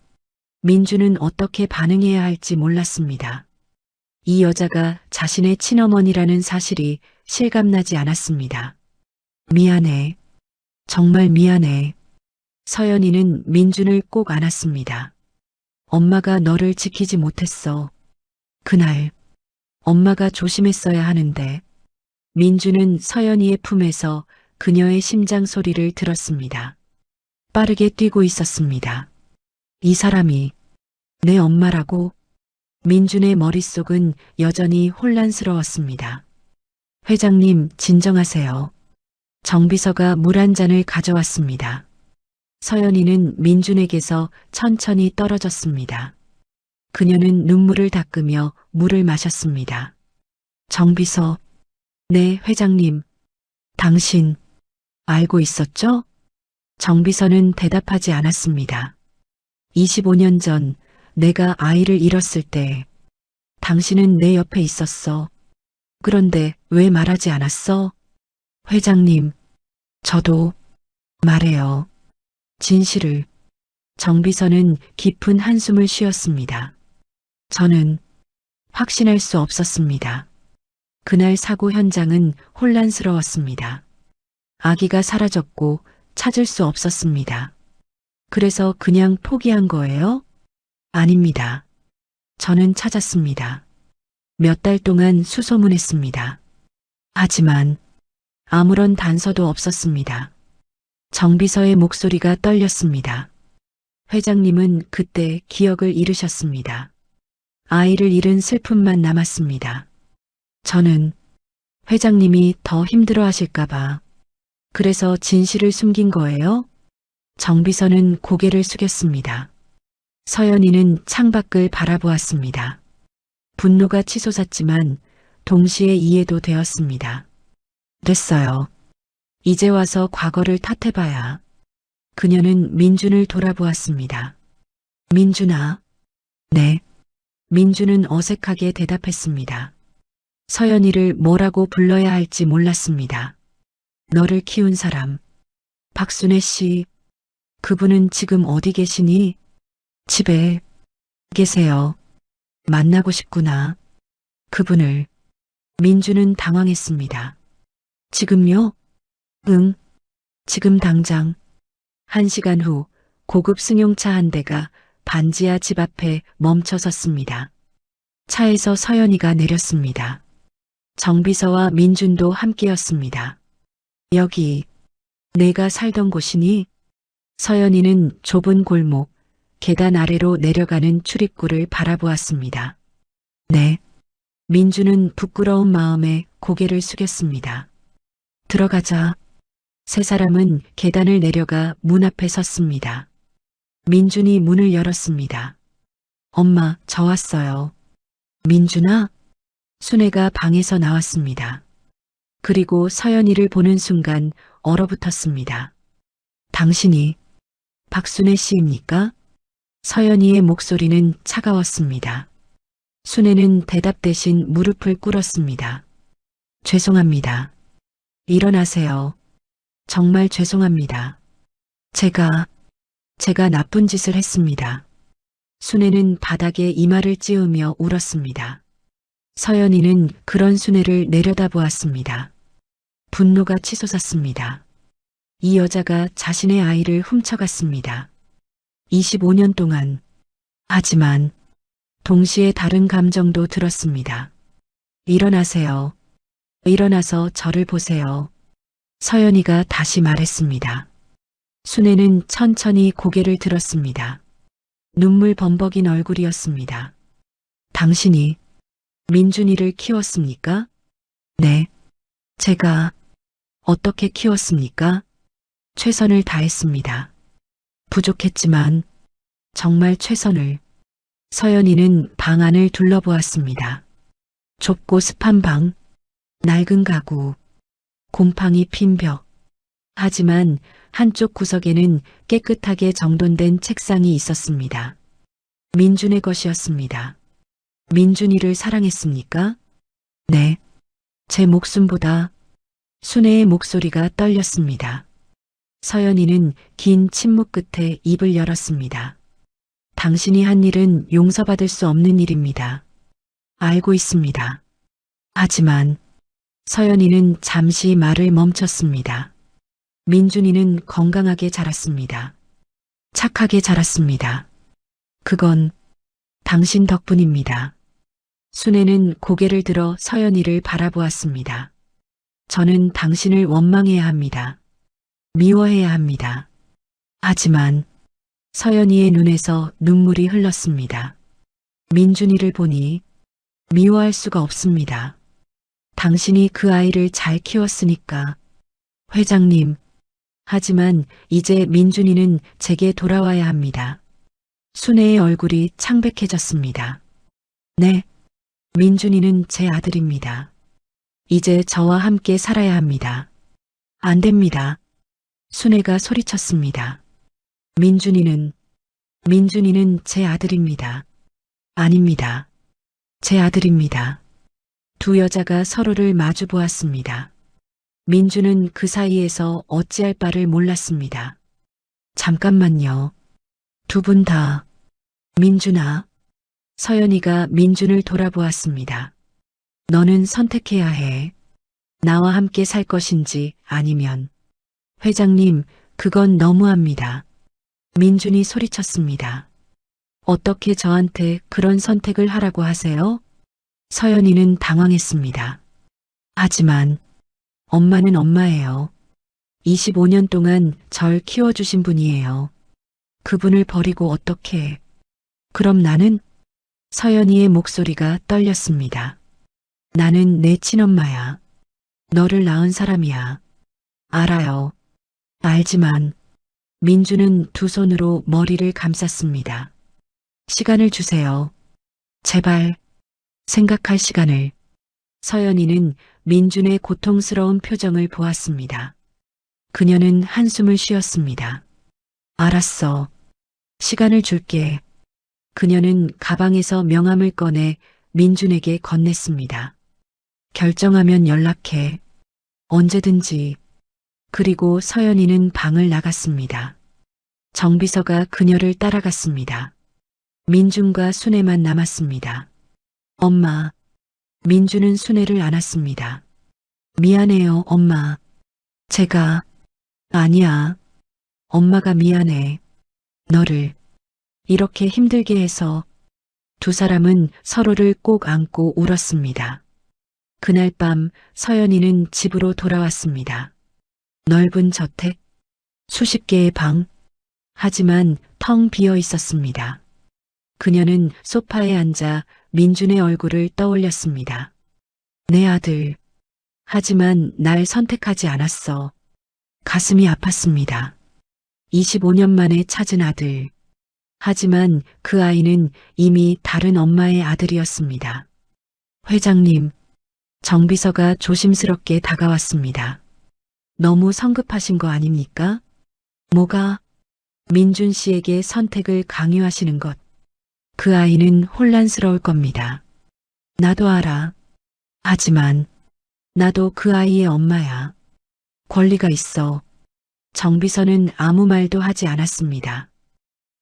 Speaker 1: 민주는 어떻게 반응해야 할지 몰랐습니다. 이 여자가 자신의 친어머니라는 사실이 실감나지 않았습니다. 미안해. 정말 미안해. 서연이는 민준을 꼭 안았습니다. 엄마가 너를 지키지 못했어. 그날 엄마가 조심했어야 하는데. 민준은 서연이의 품에서 그녀의 심장 소리를 들었습니다. 빠르게 뛰고 있었습니다. 이 사람이 내 엄마라고? 민준의 머릿속은 여전히 혼란스러웠습니다. 회장님, 진정하세요. 정비서가 물 한 잔을 가져왔습니다. 서연이는 민준에게서 천천히 떨어졌습니다. 그녀는 눈물을 닦으며 물을 마셨습니다. 정비서, 네, 회장님. 당신, 알고 있었죠? 정비서는 대답하지 않았습니다. 25년 전 내가 아이를 잃었을 때 당신은 내 옆에 있었어. 그런데 왜 말하지 않았어? 회장님, 저도 말해요. 진실을. 정비서는 깊은 한숨을 쉬었습니다. 저는 확신할 수 없었습니다. 그날 사고 현장은 혼란스러웠습니다. 아기가 사라졌고 찾을 수 없었습니다. 그래서 그냥 포기한 거예요? 아닙니다. 저는 찾았습니다. 몇 달 동안 수소문했습니다. 하지만 아무런 단서도 없었습니다. 정비서의 목소리가 떨렸습니다. 회장님은 그때 기억을 잃으셨습니다. 아이를 잃은 슬픔만 남았습니다. 저는 회장님이 더 힘들어 하실까봐 그래서 진실을 숨긴 거예요? 정비서는 고개를 숙였습니다. 서연이는 창밖을 바라보았습니다. 분노가 치솟았지만 동시에 이해도 되었습니다. 됐어요. 이제 와서 과거를 탓해봐야. 그녀는 민준을 돌아보았습니다. 민준아. 네. 민준은 어색하게 대답했습니다. 서연이를 뭐라고 불러야 할지 몰랐습니다. 너를 키운 사람. 박순애 씨. 그분은 지금 어디 계시니? 집에 계세요. 만나고 싶구나. 그분을. 민준은 당황했습니다. 지금요? 응. 지금 당장. 1시간 후 고급 승용차 한 대가 반지하 집 앞에 멈춰 섰습니다. 차에서 서연이가 내렸습니다. 정비서와 민준도 함께였습니다. 여기 내가 살던 곳이니? 서연이는 좁은 골목, 계단 아래로 내려가는 출입구를 바라보았습니다. 네. 민준은 부끄러운 마음에 고개를 숙였습니다. 들어가자. 세 사람은 계단을 내려가 문 앞에 섰습니다. 민준이 문을 열었습니다. 엄마, 저 왔어요. 민준아? 순애가 방에서 나왔습니다. 그리고 서연이를 보는 순간 얼어붙었습니다. 당신이 박순애 씨입니까? 서연이의 목소리는 차가웠습니다. 순애는 대답 대신 무릎을 꿇었습니다. 죄송합니다. 일어나세요. 정말 죄송합니다. 제가 나쁜 짓을 했습니다. 순애는 바닥에 이마를 찌우며 울었습니다. 서연이는 그런 순애를 내려다보았습니다. 분노가 치솟았습니다. 이 여자가 자신의 아이를 훔쳐갔습니다. 25년 동안. 하지만 동시에 다른 감정도 들었습니다. 일어나세요. 일어나서 저를 보세요. 서연이가 다시 말했습니다. 순애는 천천히 고개를 들었습니다. 눈물 범벅인 얼굴이었습니다. 당신이 민준이를 키웠습니까? 네. 제가 어떻게 키웠습니까? 최선을 다했습니다. 부족했지만 정말 최선을. 서연이는 방 안을 둘러보았습니다. 좁고 습한 방, 낡은 가구, 곰팡이 핀 벽. 하지만 한쪽 구석에는 깨끗하게 정돈된 책상이 있었습니다. 민준의 것이었습니다. 민준이를 사랑했습니까? 네. 제 목숨보다. 순애의 목소리가 떨렸습니다. 서연이는 긴 침묵 끝에 입을 열었습니다. 당신이 한 일은 용서받을 수 없는 일입니다. 알고 있습니다. 하지만 서연이는 잠시 말을 멈췄습니다. 민준이는 건강하게 자랐습니다. 착하게 자랐습니다. 그건 당신 덕분입니다. 순애는 고개를 들어 서연이를 바라보았습니다. 저는 당신을 원망해야 합니다. 미워해야 합니다. 하지만 서연이의 눈에서 눈물이 흘렀습니다. 민준이를 보니 미워할 수가 없습니다. 당신이 그 아이를 잘 키웠으니까. 회장님, 하지만 이제 민준이는 제게 돌아와야 합니다. 순애의 얼굴이 창백해졌습니다. 네, 민준이는 제 아들입니다. 이제 저와 함께 살아야 합니다. 안 됩니다. 순애가 소리쳤습니다. 민준이는 제 아들입니다. 아닙니다. 제 아들입니다. 두 여자가 서로를 마주 보았습니다. 민주는 그 사이에서 어찌할 바를 몰랐습니다. 잠깐만요. 두 분 다. 민준아. 서연이가 민준을 돌아보았습니다. 너는 선택해야 해. 나와 함께 살 것인지 아니면. 회장님, 그건 너무합니다. 민준이 소리쳤습니다. 어떻게 저한테 그런 선택을 하라고 하세요? 서연이는 당황했습니다. 하지만 엄마는 엄마예요. 25년 동안 절 키워주신 분이에요. 그분을 버리고 어떻게. 그럼 나는? 서연이의 목소리가 떨렸습니다. 나는 내 친엄마야. 너를 낳은 사람이야. 알아요. 알지만. 민주는 두 손으로 머리를 감쌌습니다. 시간을 주세요. 제발. 생각할 시간을. 서연이는 민준의 고통스러운 표정을 보았습니다. 그녀는 한숨을 쉬었습니다. 알았어. 시간을 줄게. 그녀는 가방에서 명함을 꺼내 민준에게 건넸습니다. 결정하면 연락해. 언제든지. 그리고 서연이는 방을 나갔습니다. 정비서가 그녀를 따라갔습니다. 민준과 순애만 남았습니다. 엄마. 민준은 순애를 안았습니다. 미안해요, 엄마. 제가. 아니야. 엄마가 미안해. 너를 이렇게 힘들게 해서. 두 사람은 서로를 꼭 안고 울었습니다. 그날 밤 서연이는 집으로 돌아왔습니다. 넓은 저택, 수십 개의 방, 하지만 텅 비어 있었습니다. 그녀는 소파에 앉아 민준의 얼굴을 떠올렸습니다. 내 아들. 하지만 날 선택하지 않았어. 가슴이 아팠습니다. 25년 만에 찾은 아들. 하지만 그 아이는 이미 다른 엄마의 아들이었습니다. 회장님, 정비서가 조심스럽게 다가왔습니다. 너무 성급하신 거 아닙니까? 뭐가? 민준 씨에게 선택을 강요하시는 것. 그 아이는 혼란스러울 겁니다. 나도 알아. 하지만 나도 그 아이의 엄마야. 권리가 있어. 정비서는 아무 말도 하지 않았습니다.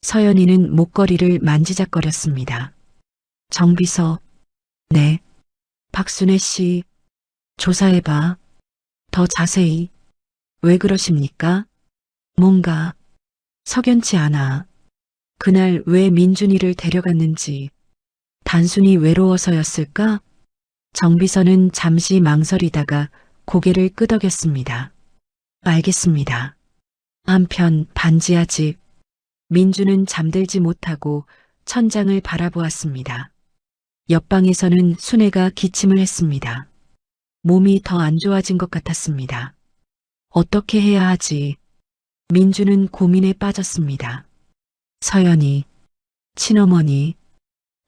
Speaker 1: 서연이는 목걸이를 만지작거렸습니다. 정비서. 네. 박순애 씨. 조사해봐. 더 자세히. 왜 그러십니까? 뭔가 석연치 않아. 그날 왜 민준이를 데려갔는지. 단순히 외로워서였을까? 정비서는 잠시 망설이다가 고개를 끄덕였습니다. 알겠습니다. 한편 반지하 집. 민주는 잠들지 못하고 천장을 바라보았습니다. 옆방에서는 순애가 기침을 했습니다. 몸이 더 안 좋아진 것 같았습니다. 어떻게 해야 하지? 민주는 고민에 빠졌습니다. 서연이, 친어머니,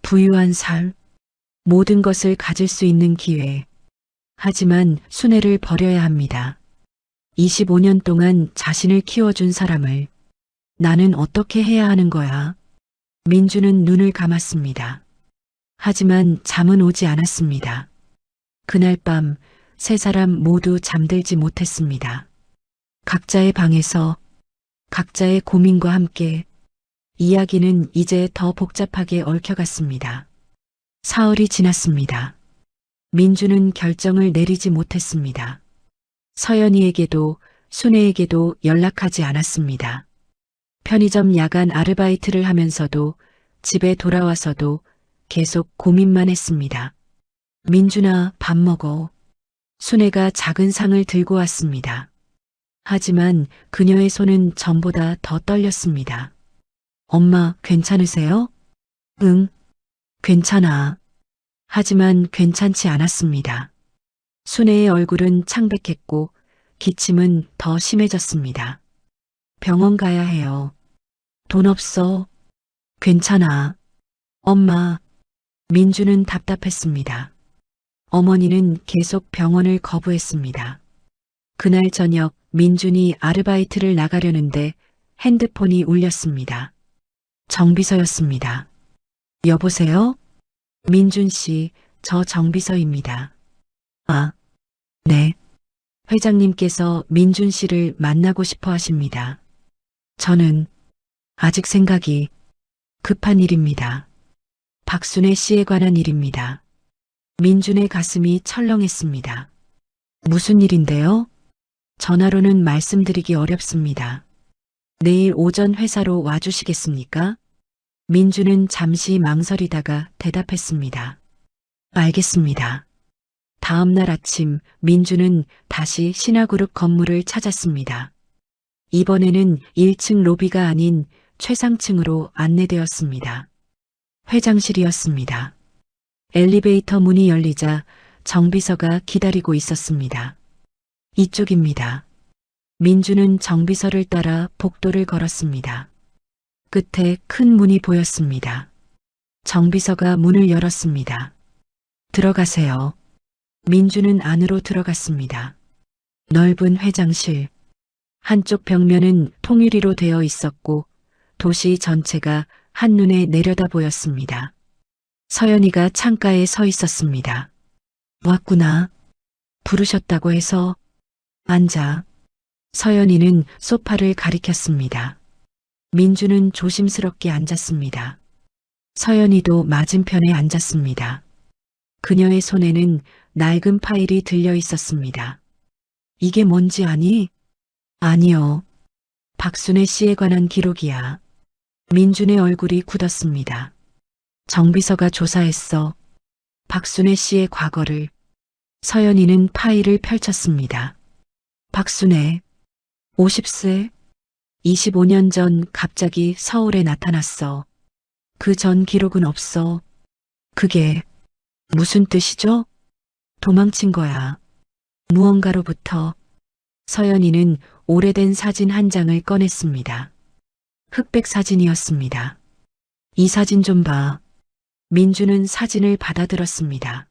Speaker 1: 부유한 삶, 모든 것을 가질 수 있는 기회. 하지만 순애를 버려야 합니다. 25년 동안 자신을 키워준 사람을. 나는 어떻게 해야 하는 거야? 민주는 눈을 감았습니다. 하지만 잠은 오지 않았습니다. 그날 밤 세 사람 모두 잠들지 못했습니다. 각자의 방에서 각자의 고민과 함께 이야기는 이제 더 복잡하게 얽혀갔습니다. 사흘이 지났습니다. 민주는 결정을 내리지 못했습니다. 서연이에게도 순애에게도 연락하지 않았습니다. 편의점 야간 아르바이트를 하면서도 집에 돌아와서도 계속 고민만 했습니다. 민준아, 밥 먹어. 순애가 작은 상을 들고 왔습니다. 하지만 그녀의 손은 전보다 더 떨렸습니다. 엄마, 괜찮으세요? 응, 괜찮아. 하지만 괜찮지 않았습니다. 순애의 얼굴은 창백했고 기침은 더 심해졌습니다. 병원 가야 해요. 돈 없어. 괜찮아. 엄마. 민주는 답답했습니다. 어머니는 계속 병원을 거부했습니다. 그날 저녁 민준이 아르바이트를 나가려는데 핸드폰이 울렸습니다. 정비서였습니다. 여보세요? 민준 씨, 저 정비서입니다. 아, 네. 회장님께서 민준 씨를 만나고 싶어 하십니다. 저는 아직 생각이 급한 일입니다. 박순애 씨에 관한 일입니다. 민준의 가슴이 철렁했습니다. 무슨 일인데요? 전화로는 말씀드리기 어렵습니다. 내일 오전 회사로 와주시겠습니까? 민준은 잠시 망설이다가 대답했습니다. 알겠습니다. 다음 날 아침 민준은 다시 신화그룹 건물을 찾았습니다. 이번에는 1층 로비가 아닌 최상층으로 안내되었습니다. 회장실이었습니다. 엘리베이터 문이 열리자 정비서가 기다리고 있었습니다. 이쪽입니다. 민준은 정비서를 따라 복도를 걸었습니다. 끝에 큰 문이 보였습니다. 정비서가 문을 열었습니다. 들어가세요. 민준은 안으로 들어갔습니다. 넓은 회장실. 한쪽 벽면은 통유리로 되어 있었고 도시 전체가 한눈에 내려다 보였습니다. 서연이가 창가에 서 있었습니다. 왔구나. 부르셨다고 해서 앉아. 서연이는 소파를 가리켰습니다. 민주는 조심스럽게 앉았습니다. 서연이도 맞은편에 앉았습니다. 그녀의 손에는 낡은 파일이 들려 있었습니다. 이게 뭔지 아니? 아니요. 박순애 씨에 관한 기록이야. 민준의 얼굴이 굳었습니다. 정비서가 조사했어. 박순애 씨의 과거를. 서연이는 파일을 펼쳤습니다. 박순애, 50세, 25년 전 갑자기 서울에 나타났어. 그 전 기록은 없어. 그게 무슨 뜻이죠? 도망친 거야. 무언가로부터. 서연이는 오래된 사진 한 장을 꺼냈습니다. 흑백 사진이었습니다. 이 사진 좀 봐. 민주는 사진을 받아들었습니다.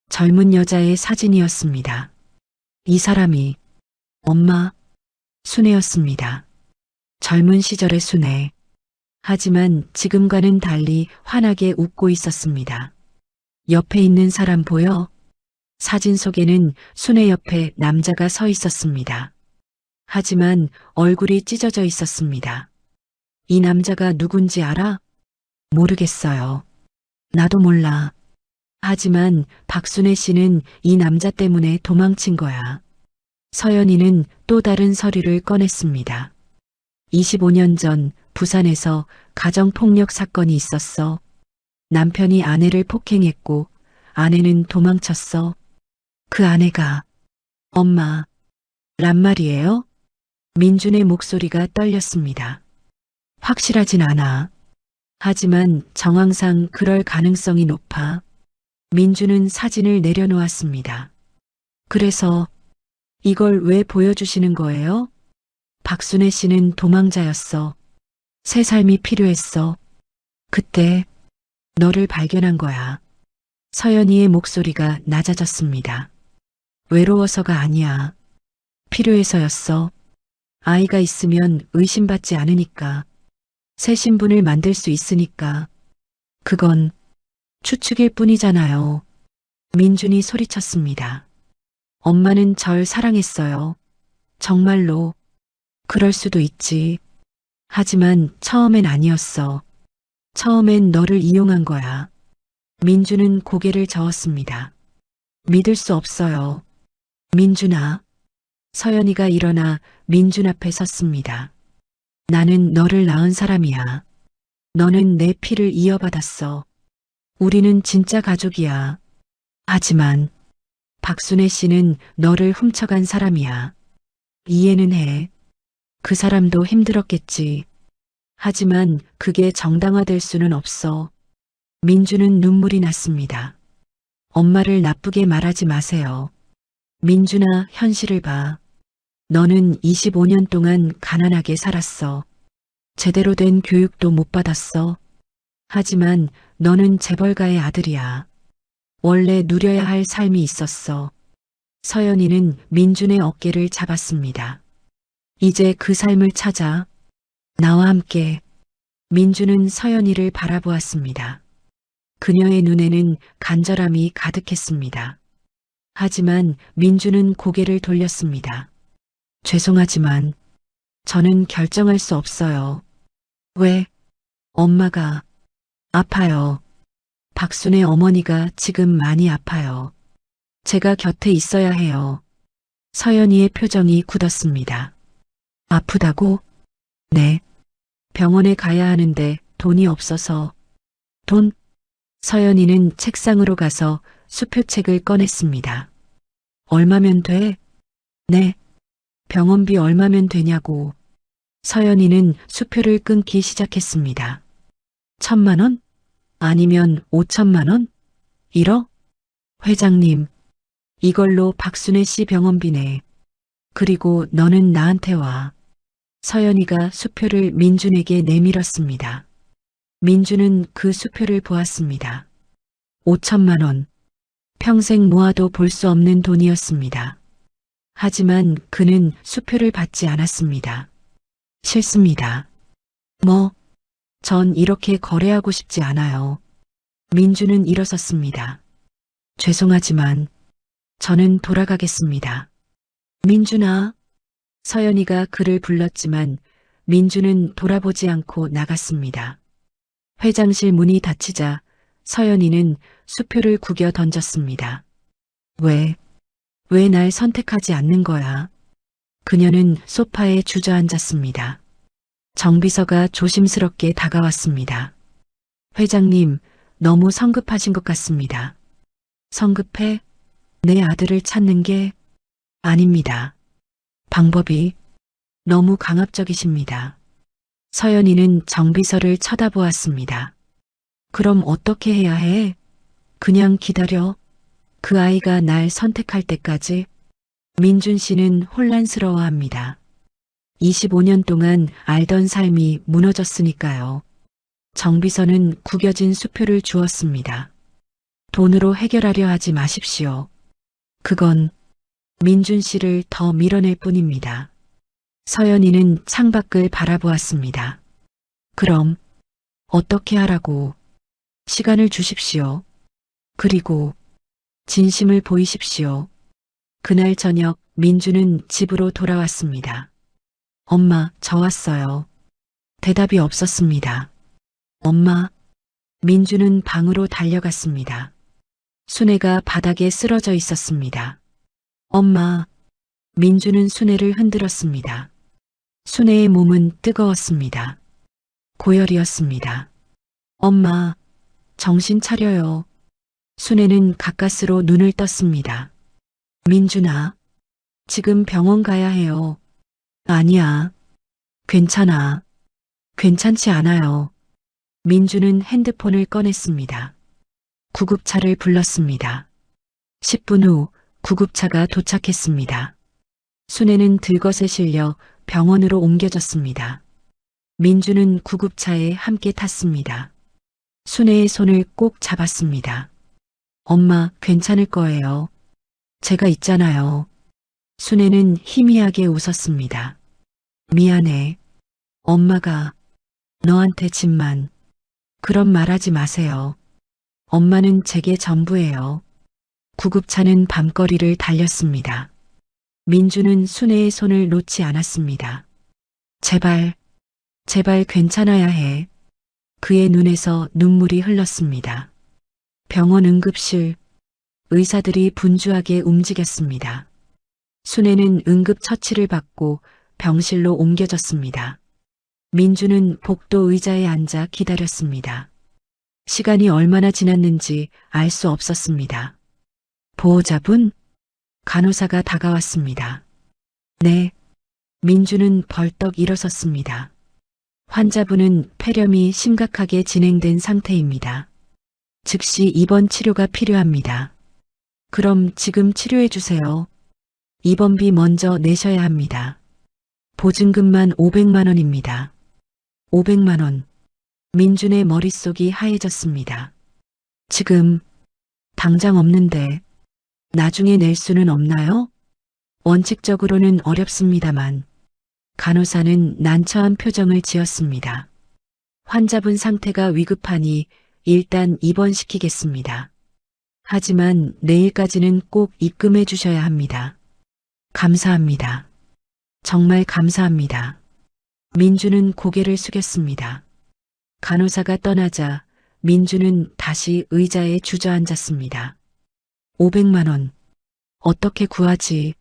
Speaker 1: 젊은 여자의 사진이었습니다. 이 사람이 엄마 순애였습니다. 젊은 시절의 순애. 하지만 지금과는 달리 환하게 웃고 있었습니다. 옆에 있는 사람 보여? 사진 속에는 순애 옆에 남자가 서 있었습니다. 하지만 얼굴이 찢어져 있었습니다. 이 남자가 누군지 알아? 모르겠어요. 나도 몰라. 하지만 박순애 씨는 이 남자 때문에 도망친 거야. 서연이는 또 다른 서류를 꺼냈습니다. 25년 전 부산에서 가정폭력 사건이 있었어. 남편이 아내를 폭행했고 아내는 도망쳤어. 그 아내가 엄마 란 말이에요? 민준의 목소리가 떨렸습니다. 확실하진 않아. 하지만 정황상 그럴 가능성이 높아. 민준은 사진을 내려놓았습니다. 그래서 이걸 왜 보여주시는 거예요? 박순애 씨는 도망자였어. 새 삶이 필요했어. 그때 너를 발견한 거야. 서연이의 목소리가 낮아졌습니다. 외로워서가 아니야. 필요해서였어. 아이가 있으면 의심받지 않으니까. 새 신분을 만들 수 있으니까. 그건 추측일 뿐이잖아요. 민준이 소리쳤습니다. 엄마는 절 사랑했어요. 정말로. 그럴 수도 있지. 하지만 처음엔 아니었어. 처음엔 너를 이용한 거야. 민준은 고개를 저었습니다. 믿을 수 없어요. 민준아. 서연이가 일어나 민준 앞에 섰습니다. 나는 너를 낳은 사람이야. 너는 내 피를 이어받았어. 우리는 진짜 가족이야. 하지만 박순애 씨는 너를 훔쳐간 사람이야. 이해는 해. 그 사람도 힘들었겠지. 하지만 그게 정당화될 수는 없어. 민주는 눈물이 났습니다. 엄마를 나쁘게 말하지 마세요. 민준아, 현실을 봐. 너는 25년 동안 가난하게 살았어. 제대로 된 교육도 못 받았어. 하지만 너는 재벌가의 아들이야. 원래 누려야 할 삶이 있었어. 서연이는 민준의 어깨를 잡았습니다. 이제 그 삶을 찾아. 나와 함께. 민준은 서연이를 바라보았습니다. 그녀의 눈에는 간절함이 가득했습니다. 하지만 민준은 고개를 돌렸습니다. 죄송하지만 저는 결정할 수 없어요. 왜? 엄마가 아파요. 박순의 어머니가 지금 많이 아파요. 제가 곁에 있어야 해요. 서연이의 표정이 굳었습니다. 아프다고? 네. 병원에 가야 하는데 돈이 없어서. 돈? 서연이는 책상으로 가서 수표책을 꺼냈습니다. 얼마면 돼? 네. 병원비 얼마면 되냐고. 서연이는 수표를 끊기 시작했습니다. 1,000만 원? 아니면 5천만 원? 1억? 회장님, 이걸로 박순애 씨 병원비네. 그리고 너는 나한테 와. 서연이가 수표를 민준에게 내밀었습니다. 민준은 그 수표를 보았습니다. 5천만 원. 평생 모아도 볼 수 없는 돈이었습니다. 하지만 그는 수표를 받지 않았습니다. 싫습니다. 뭐? 전 이렇게 거래하고 싶지 않아요. 민준은 일어섰습니다. 죄송하지만 저는 돌아가겠습니다. 민준아. 서연이가 그를 불렀지만 민준은 돌아보지 않고 나갔습니다. 회장실 문이 닫히자 서연이는 수표를 구겨 던졌습니다. 왜 날 선택하지 않는 거야? 그녀는 소파에 주저앉았습니다. 정비서가 조심스럽게 다가왔습니다. 회장님, 너무 성급하신 것 같습니다. 성급해? 내 아들을 찾는 게 아닙니다. 방법이 너무 강압적이십니다. 서연이는 정비서를 쳐다보았습니다. 그럼 어떻게 해야 해? 그냥 기다려. 그 아이가 날 선택할 때까지. 민준 씨는 혼란스러워합니다. 25년 동안 알던 삶이 무너졌으니까요. 정비서는 구겨진 수표를 주었습니다. 돈으로 해결하려 하지 마십시오. 그건 민준 씨를 더 밀어낼 뿐입니다. 서연이는 창밖을 바라보았습니다. 그럼 어떻게 하라고? 시간을 주십시오. 그리고 진심을 보이십시오. 그날 저녁 민준은 집으로 돌아왔습니다. 엄마, 저 왔어요. 대답이 없었습니다. 엄마. 민준은 방으로 달려갔습니다. 순애가 바닥에 쓰러져 있었습니다. 엄마. 민준은 순애를 흔들었습니다. 순애의 몸은 뜨거웠습니다. 고열이었습니다. 엄마, 정신 차려요. 순애는 가까스로 눈을 떴습니다. 민준아, 지금 병원 가야 해요. 아니야. 괜찮아. 괜찮지 않아요. 민준은 핸드폰을 꺼냈습니다. 구급차를 불렀습니다. 10분 후 구급차가 도착했습니다. 순애는 들것에 실려 병원으로 옮겨졌습니다. 민준은 구급차에 함께 탔습니다. 순애의 손을 꼭 잡았습니다. 엄마, 괜찮을 거예요. 제가 있잖아요. 순애는 희미하게 웃었습니다. 미안해. 엄마가 너한테 짐만. 그런 말하지 마세요. 엄마는 제게 전부예요. 구급차는 밤거리를 달렸습니다. 민주는 순애의 손을 놓지 않았습니다. 제발, 제발 괜찮아야 해. 그의 눈에서 눈물이 흘렀습니다. 병원 응급실, 의사들이 분주하게 움직였습니다. 순애는 응급처치를 받고 병실로 옮겨졌습니다. 민주는 복도 의자에 앉아 기다렸습니다. 시간이 얼마나 지났는지 알 수 없었습니다. 보호자분? 간호사가 다가왔습니다. 네. 민주는 벌떡 일어섰습니다. 환자분은 폐렴이 심각하게 진행된 상태입니다. 즉시 입원 치료가 필요합니다. 그럼 지금 치료해 주세요. 입원비 먼저 내셔야 합니다. 보증금만 500만 원입니다. 500만 원. 민준의 머릿속이 하얘졌습니다. 지금 당장 없는데 나중에 낼 수는 없나요? 원칙적으로는 어렵습니다만 간호사는 난처한 표정을 지었습니다. 환자분 상태가 위급하니 일단 입원시키겠습니다. 하지만 내일까지는 꼭 입금해 주셔야 합니다. 감사합니다. 정말 감사합니다. 민주는 고개를 숙였습니다. 간호사가 떠나자 민주는 다시 의자에 주저앉았습니다. 500만 원. 어떻게 구하지?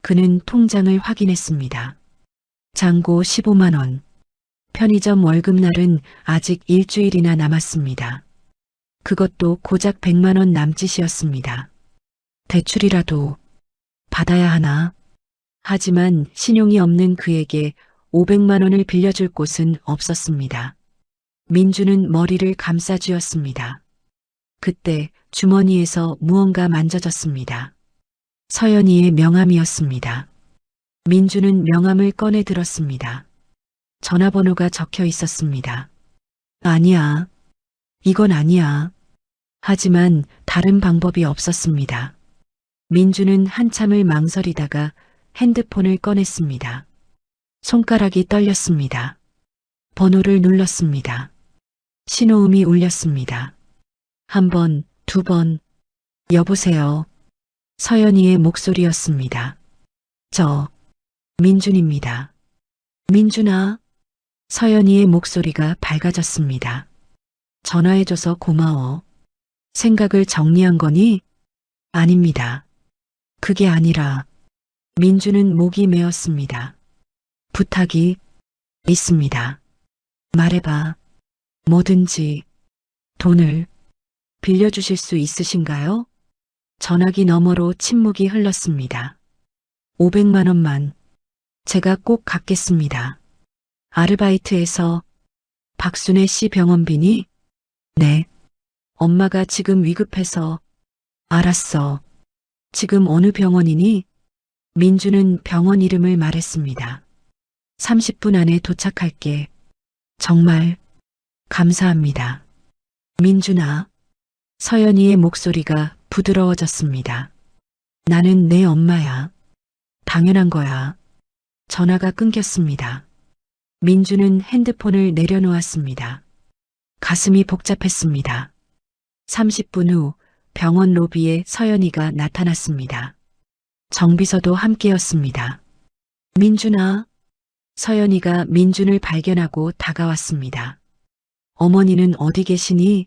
Speaker 1: 그는 통장을 확인했습니다. 잔고 15만 원. 편의점 월급날은 아직 일주일이나 남았습니다. 그것도 고작 100만 원 남짓이었습니다. 대출이라도 받아야 하나? 하지만 신용이 없는 그에게 500만 원을 빌려줄 곳은 없었습니다. 민주는 머리를 감싸쥐었습니다. 그때 주머니에서 무언가 만져졌습니다. 서연이의 명함이었습니다. 민주는 명함을 꺼내 들었습니다. 전화번호가 적혀 있었습니다. 아니야. 이건 아니야. 하지만 다른 방법이 없었습니다. 민주는 한참을 망설이다가 핸드폰을 꺼냈습니다. 손가락이 떨렸습니다. 번호를 눌렀습니다. 신호음이 울렸습니다. 한 번, 두 번. 여보세요. 서연이의 목소리였습니다. 저, 민준입니다. 민준아. 서연이의 목소리가 밝아졌습니다. 전화해줘서 고마워. 생각을 정리한 거니? 아닙니다. 그게 아니라 민주는 목이 메었습니다. 부탁이 있습니다. 말해봐. 뭐든지. 돈을 빌려주실 수 있으신가요? 전화기 너머로 침묵이 흘렀습니다. 500만 원만. 제가 꼭 갚겠습니다. 아르바이트에서. 박순애 씨 병원비니? 네. 엄마가 지금 위급해서. 알았어. 지금 어느 병원이니? 민주는 병원 이름을 말했습니다. 30분 안에 도착할게. 정말 감사합니다. 민준아. 서연이의 목소리가 부드러워졌습니다. 나는 내 엄마야. 당연한 거야. 전화가 끊겼습니다. 민주는 핸드폰을 내려놓았습니다. 가슴이 복잡했습니다. 30분 후 병원 로비에 서연이가 나타났습니다. 정비서도 함께였습니다. 민준아. 서연이가 민준을 발견하고 다가왔습니다. 어머니는 어디 계시니?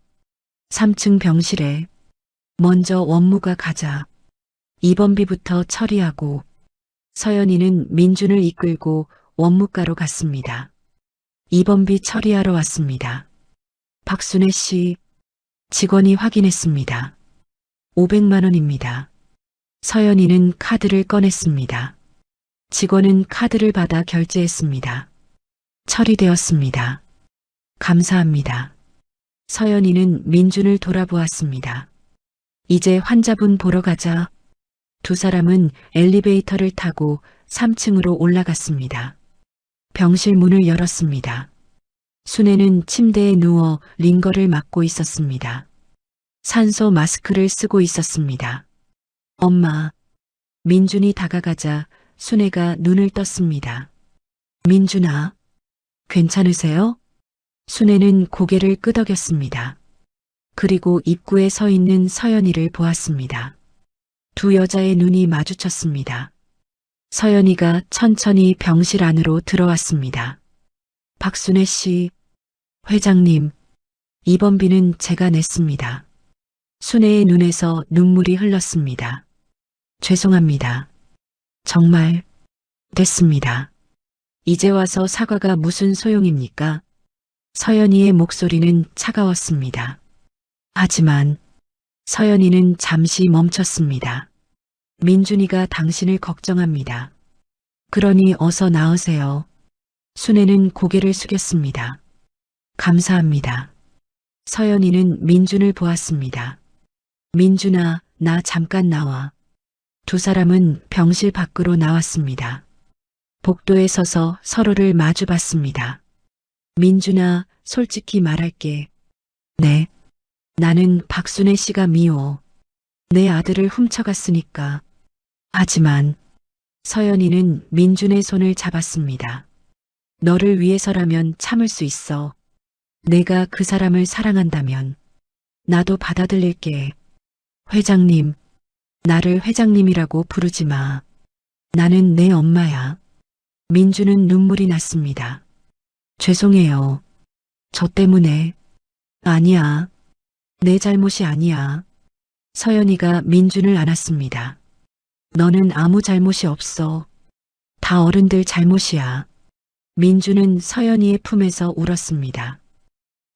Speaker 1: 3층 병실에. 먼저 원무가 가자. 입원비부터 처리하고. 서연이는 민준을 이끌고 원무가로 갔습니다. 입원비 처리하러 왔습니다. 박순애 씨. 직원이 확인했습니다. 500만 원입니다. 서연이는 카드를 꺼냈습니다. 직원은 카드를 받아 결제했습니다. 처리되었습니다. 감사합니다. 서연이는 민준을 돌아보았습니다. 이제 환자분 보러 가자. 두 사람은 엘리베이터를 타고 3층으로 올라갔습니다. 병실 문을 열었습니다. 순애는 침대에 누워 링거를 맞고 있었습니다. 산소 마스크를 쓰고 있었습니다. 엄마. 민준이 다가가자 순애가 눈을 떴습니다. 민준아. 괜찮으세요? 순애는 고개를 끄덕였습니다. 그리고 입구에 서 있는 서연이를 보았습니다. 두 여자의 눈이 마주쳤습니다. 서연이가 천천히 병실 안으로 들어왔습니다. 박순애 씨. 회장님. 입원비는 제가 냈습니다. 순애의 눈에서 눈물이 흘렀습니다. 죄송합니다. 정말 됐습니다. 이제 와서 사과가 무슨 소용입니까? 서연이의 목소리는 차가웠습니다. 하지만 서연이는 잠시 멈췄습니다. 민준이가 당신을 걱정합니다. 그러니 어서 나으세요. 순애는 고개를 숙였습니다. 감사합니다. 서연이는 민준을 보았습니다. 민준아, 나 잠깐 나와. 두 사람은 병실 밖으로 나왔습니다. 복도에 서서 서로를 마주봤습니다. 민준아, 솔직히 말할게. 네. 나는 박순애 씨가 미워. 내 아들을 훔쳐갔으니까. 하지만 서연이는 민준의 손을 잡았습니다. 너를 위해서라면 참을 수 있어. 내가 그 사람을 사랑한다면 나도 받아들일게. 회장님, 나를 회장님이라고 부르지 마. 나는 내 엄마야. 민준은 눈물이 났습니다. 죄송해요. 저 때문에. 아니야. 내 잘못이 아니야. 서연이가 민준을 안았습니다. 너는 아무 잘못이 없어. 다 어른들 잘못이야. 민준은 서연이의 품에서 울었습니다.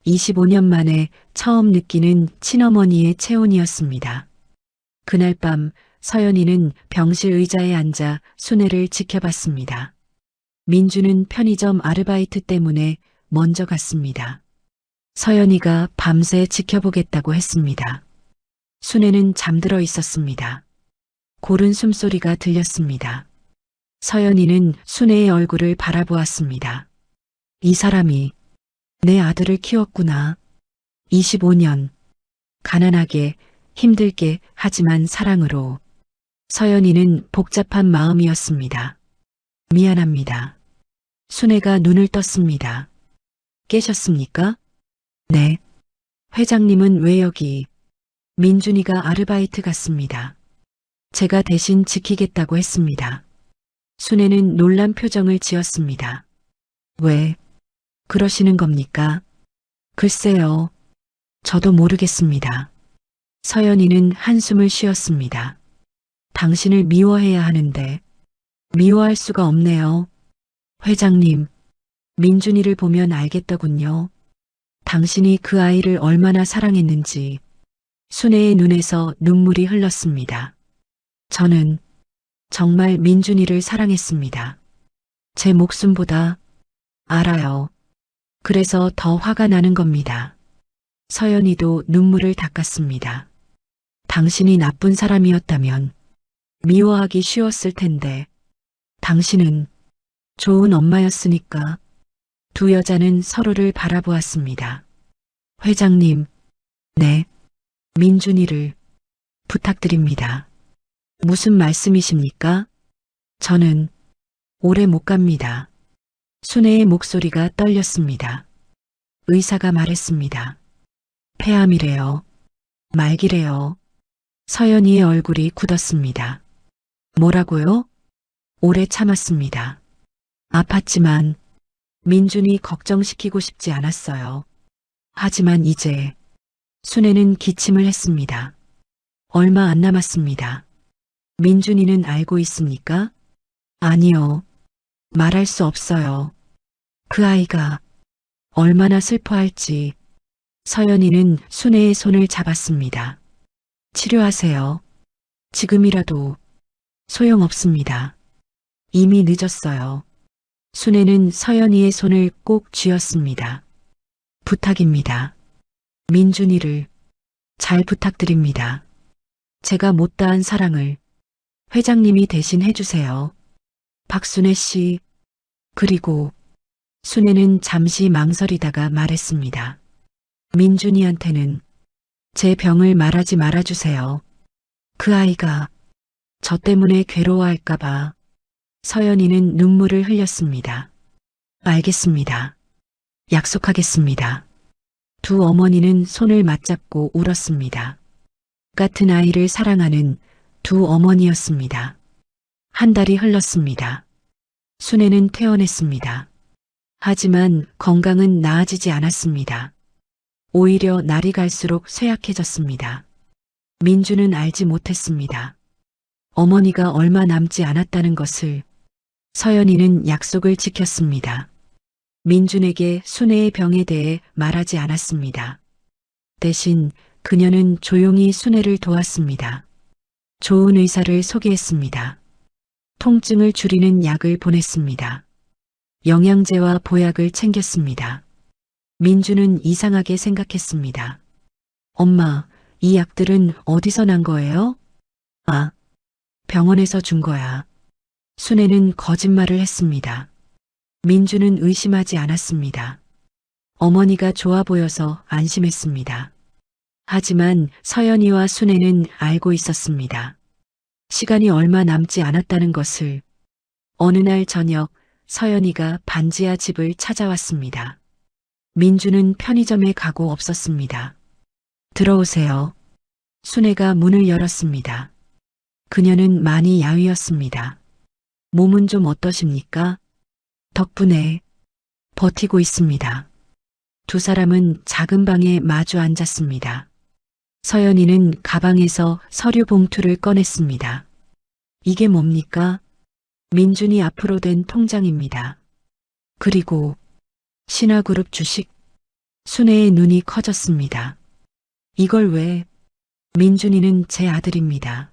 Speaker 1: 25년 만에 처음 느끼는 친어머니의 체온이었습니다. 그날 밤 서연이는 병실 의자에 앉아 순애를 지켜봤습니다. 민준은 편의점 아르바이트 때문에 먼저 갔습니다. 서연이가 밤새 지켜보겠다고 했습니다. 순애는 잠들어 있었습니다. 고른 숨소리가 들렸습니다. 서연이는 순애의 얼굴을 바라보았습니다. 이 사람이 내 아들을 키웠구나. 25년. 가난하게, 힘들게, 하지만 사랑으로. 서연이는 복잡한 마음이었습니다. 미안합니다. 순애가 눈을 떴습니다. 깨셨습니까? 네. 회장님은 왜 여기? 민준이가 아르바이트 갔습니다. 제가 대신 지키겠다고 했습니다. 순애는 놀란 표정을 지었습니다. 왜 그러시는 겁니까? 글쎄요. 저도 모르겠습니다. 서연이는 한숨을 쉬었습니다. 당신을 미워해야 하는데 미워할 수가 없네요. 회장님, 민준이를 보면 알겠더군요. 당신이 그 아이를 얼마나 사랑했는지. 순애의 눈에서 눈물이 흘렀습니다. 저는 정말 민준이를 사랑했습니다. 제 목숨보다. 알아요. 그래서 더 화가 나는 겁니다. 서연이도 눈물을 닦았습니다. 당신이 나쁜 사람이었다면 미워하기 쉬웠을 텐데 당신은 좋은 엄마였으니까. 두 여자는 서로를 바라보았습니다. 회장님, 네, 민준이를 부탁드립니다. 무슨 말씀이십니까? 저는 오래 못 갑니다. 순애의 목소리가 떨렸습니다. 의사가 말했습니다. 폐암이래요. 말기래요. 서연이의 얼굴이 굳었습니다. 뭐라고요? 오래 참았습니다. 아팠지만 민준이 걱정시키고 싶지 않았어요. 하지만 이제 순애는 기침을 했습니다. 얼마 안 남았습니다. 민준이는 알고 있습니까? 아니요. 말할 수 없어요. 그 아이가 얼마나 슬퍼할지. 서연이는 순애의 손을 잡았습니다. 치료하세요. 지금이라도 소용없습니다. 이미 늦었어요. 순애는 서연이의 손을 꼭 쥐었습니다. 부탁입니다. 민준이를 잘 부탁드립니다. 제가 못다한 사랑을 회장님이 대신 해주세요. 박순애 씨. 그리고 순애는 잠시 망설이다가 말했습니다. 민준이한테는 제 병을 말하지 말아주세요. 그 아이가 저 때문에 괴로워할까봐. 서연이는 눈물을 흘렸습니다. 알겠습니다. 약속하겠습니다. 두 어머니는 손을 맞잡고 울었습니다. 같은 아이를 사랑하는 두 어머니였습니다. 한 달이 흘렀습니다. 순애는 퇴원했습니다. 하지만 건강은 나아지지 않았습니다. 오히려 날이 갈수록 쇠약해졌습니다. 민주는 알지 못했습니다. 어머니가 얼마 남지 않았다는 것을. 서연이는 약속을 지켰습니다. 민준에게 순애의 병에 대해 말하지 않았습니다. 대신 그녀는 조용히 순애를 도왔습니다. 좋은 의사를 소개했습니다. 통증을 줄이는 약을 보냈습니다. 영양제와 보약을 챙겼습니다. 민주는 이상하게 생각했습니다. 엄마, 이 약들은 어디서 난 거예요? 아, 병원에서 준 거야. 순애는 거짓말을 했습니다. 민주는 의심하지 않았습니다. 어머니가 좋아 보여서 안심했습니다. 하지만 서연이와 순애는 알고 있었습니다. 시간이 얼마 남지 않았다는 것을. 어느 날 저녁 서연이가 반지하 집을 찾아왔습니다. 민주는 편의점에 가고 없었습니다. 들어오세요. 순애가 문을 열었습니다. 그녀는 많이 야위었습니다. 몸은 좀 어떠십니까? 덕분에 버티고 있습니다. 두 사람은 작은 방에 마주 앉았습니다. 서연이는 가방에서 서류 봉투를 꺼냈습니다. 이게 뭡니까? 민준이 앞으로 된 통장입니다. 그리고 신화그룹 주식. 순애의 눈이 커졌습니다. 이걸 왜? 민준이는 제 아들입니다.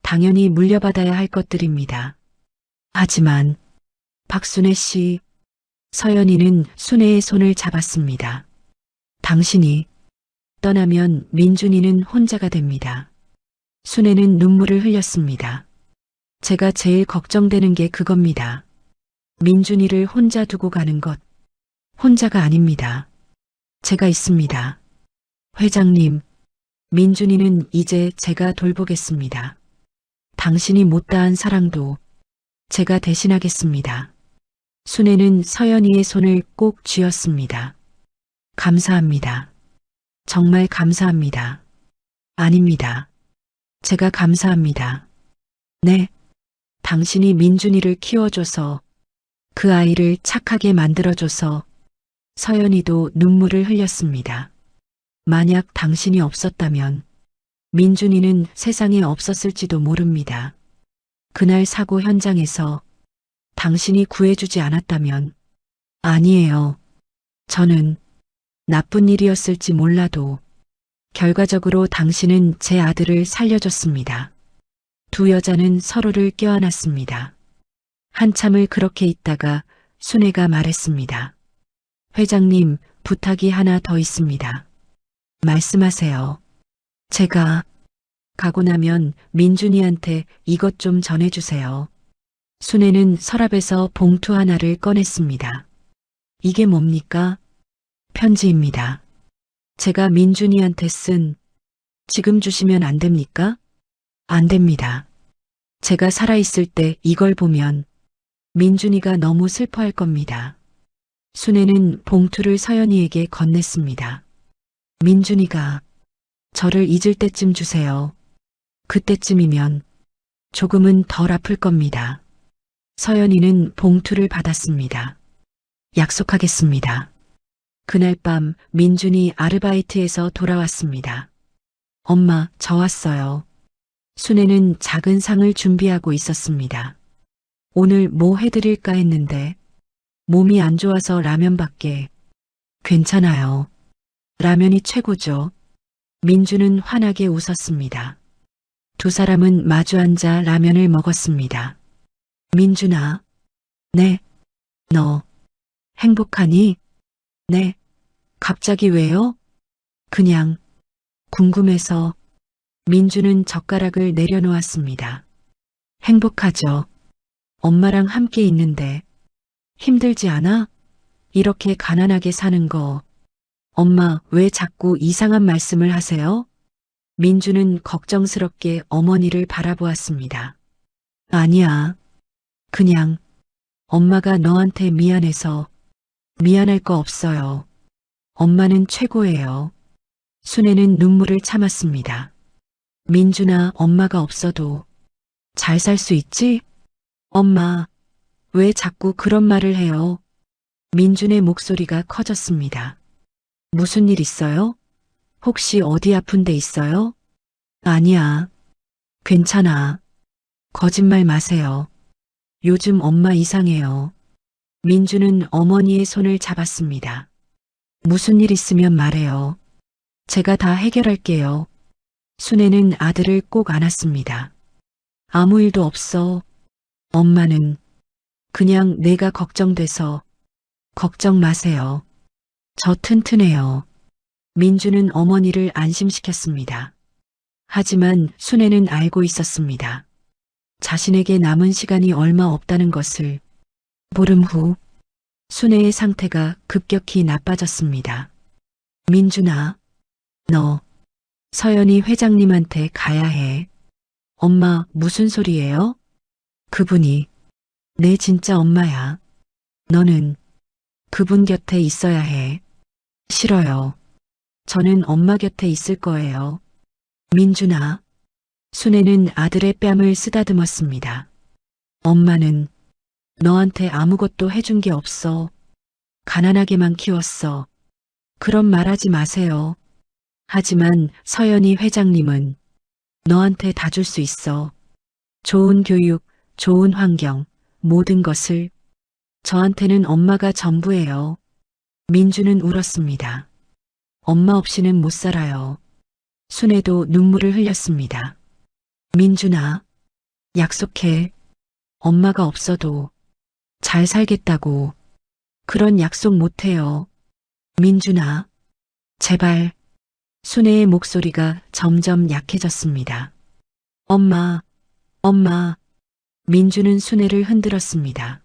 Speaker 1: 당연히 물려받아야 할 것들입니다. 하지만 박순애 씨, 서연이는 순애의 손을 잡았습니다. 당신이 떠나면 민준이는 혼자가 됩니다. 순애는 눈물을 흘렸습니다. 제가 제일 걱정되는 게 그겁니다. 민준이를 혼자 두고 가는 것. 혼자가 아닙니다. 제가 있습니다. 회장님, 민준이는 이제 제가 돌보겠습니다. 당신이 못다한 사랑도 제가 대신하겠습니다. 순애는 서연이의 손을 꼭 쥐었습니다. 감사합니다. 정말 감사합니다. 아닙니다. 제가 감사합니다. 네, 당신이 민준이를 키워줘서 그 아이를 착하게 만들어줘서. 서연이도 눈물을 흘렸습니다. 만약 당신이 없었다면 민준이는 세상에 없었을지도 모릅니다. 그날 사고 현장에서 당신이 구해주지 않았다면. 아니에요. 저는 나쁜 일이었을지 몰라도 결과적으로 당신은 제 아들을 살려줬습니다. 두 여자는 서로를 껴안았습니다. 한참을 그렇게 있다가 순애가 말했습니다. 회장님, 부탁이 하나 더 있습니다. 말씀하세요. 제가 가고 나면 민준이한테 이것 좀 전해주세요. 순애는 서랍에서 봉투 하나를 꺼냈습니다. 이게 뭡니까? 편지입니다. 제가 민준이한테 쓴. 지금 주시면 안 됩니까? 안 됩니다. 제가 살아있을 때 이걸 보면 민준이가 너무 슬퍼할 겁니다. 순애는 봉투를 서연이에게 건넸습니다. 민준이가 저를 잊을 때쯤 주세요. 그때쯤이면 조금은 덜 아플 겁니다. 서연이는 봉투를 받았습니다. 약속하겠습니다. 그날 밤 민준이 아르바이트에서 돌아왔습니다. 엄마, 저 왔어요. 순애는 작은 상을 준비하고 있었습니다. 오늘 뭐 해드릴까 했는데 몸이 안 좋아서 라면밖에. 괜찮아요. 라면이 최고죠. 민주는 환하게 웃었습니다. 두 사람은 마주 앉아 라면을 먹었습니다. 민준아. 네. 너 행복하니? 네. 갑자기 왜요? 그냥 궁금해서. 민주는 젓가락을 내려놓았습니다. 행복하죠. 엄마랑 함께 있는데. 힘들지 않아? 이렇게 가난하게 사는 거. 엄마, 왜 자꾸 이상한 말씀을 하세요? 민주는 걱정스럽게 어머니를 바라보았습니다. 아니야. 그냥 엄마가 너한테 미안해서. 미안할 거 없어요. 엄마는 최고예요. 순애는 눈물을 참았습니다. 민준아, 엄마가 없어도 잘 살 수 있지? 엄마, 왜 자꾸 그런 말을 해요? 민준의 목소리가 커졌습니다. 무슨 일 있어요? 혹시 어디 아픈 데 있어요? 아니야. 괜찮아. 거짓말 마세요. 요즘 엄마 이상해요. 민주는 어머니의 손을 잡았습니다. 무슨 일 있으면 말해요. 제가 다 해결할게요. 순애는 아들을 꼭 안았습니다. 아무 일도 없어. 엄마는 그냥 내가 걱정돼서. 걱정 마세요. 저 튼튼해요. 민주는 어머니를 안심시켰습니다. 하지만 순애는 알고 있었습니다. 자신에게 남은 시간이 얼마 없다는 것을. 보름 후 순애의 상태가 급격히 나빠졌습니다. 민준아, 너 서연이 회장님한테 가야 해. 엄마, 무슨 소리예요? 그분이 내 진짜 엄마야. 너는 그분 곁에 있어야 해. 싫어요. 저는 엄마 곁에 있을 거예요. 민준아. 순애는 아들의 뺨을 쓰다듬었습니다. 엄마는 너한테 아무것도 해준 게 없어. 가난하게만 키웠어. 그런 말하지 마세요. 하지만 서연이 회장님은 너한테 다 줄 수 있어. 좋은 교육, 좋은 환경, 모든 것을. 저한테는 엄마가 전부예요. 민주는 울었습니다. 엄마 없이는 못 살아요. 순애도 눈물을 흘렸습니다. 민준아, 약속해. 엄마가 없어도 잘 살겠다고. 그런 약속 못해요. 민준아, 제발. 순애의 목소리가 점점 약해졌습니다. 엄마, 엄마. 민주는 순애를 흔들었습니다.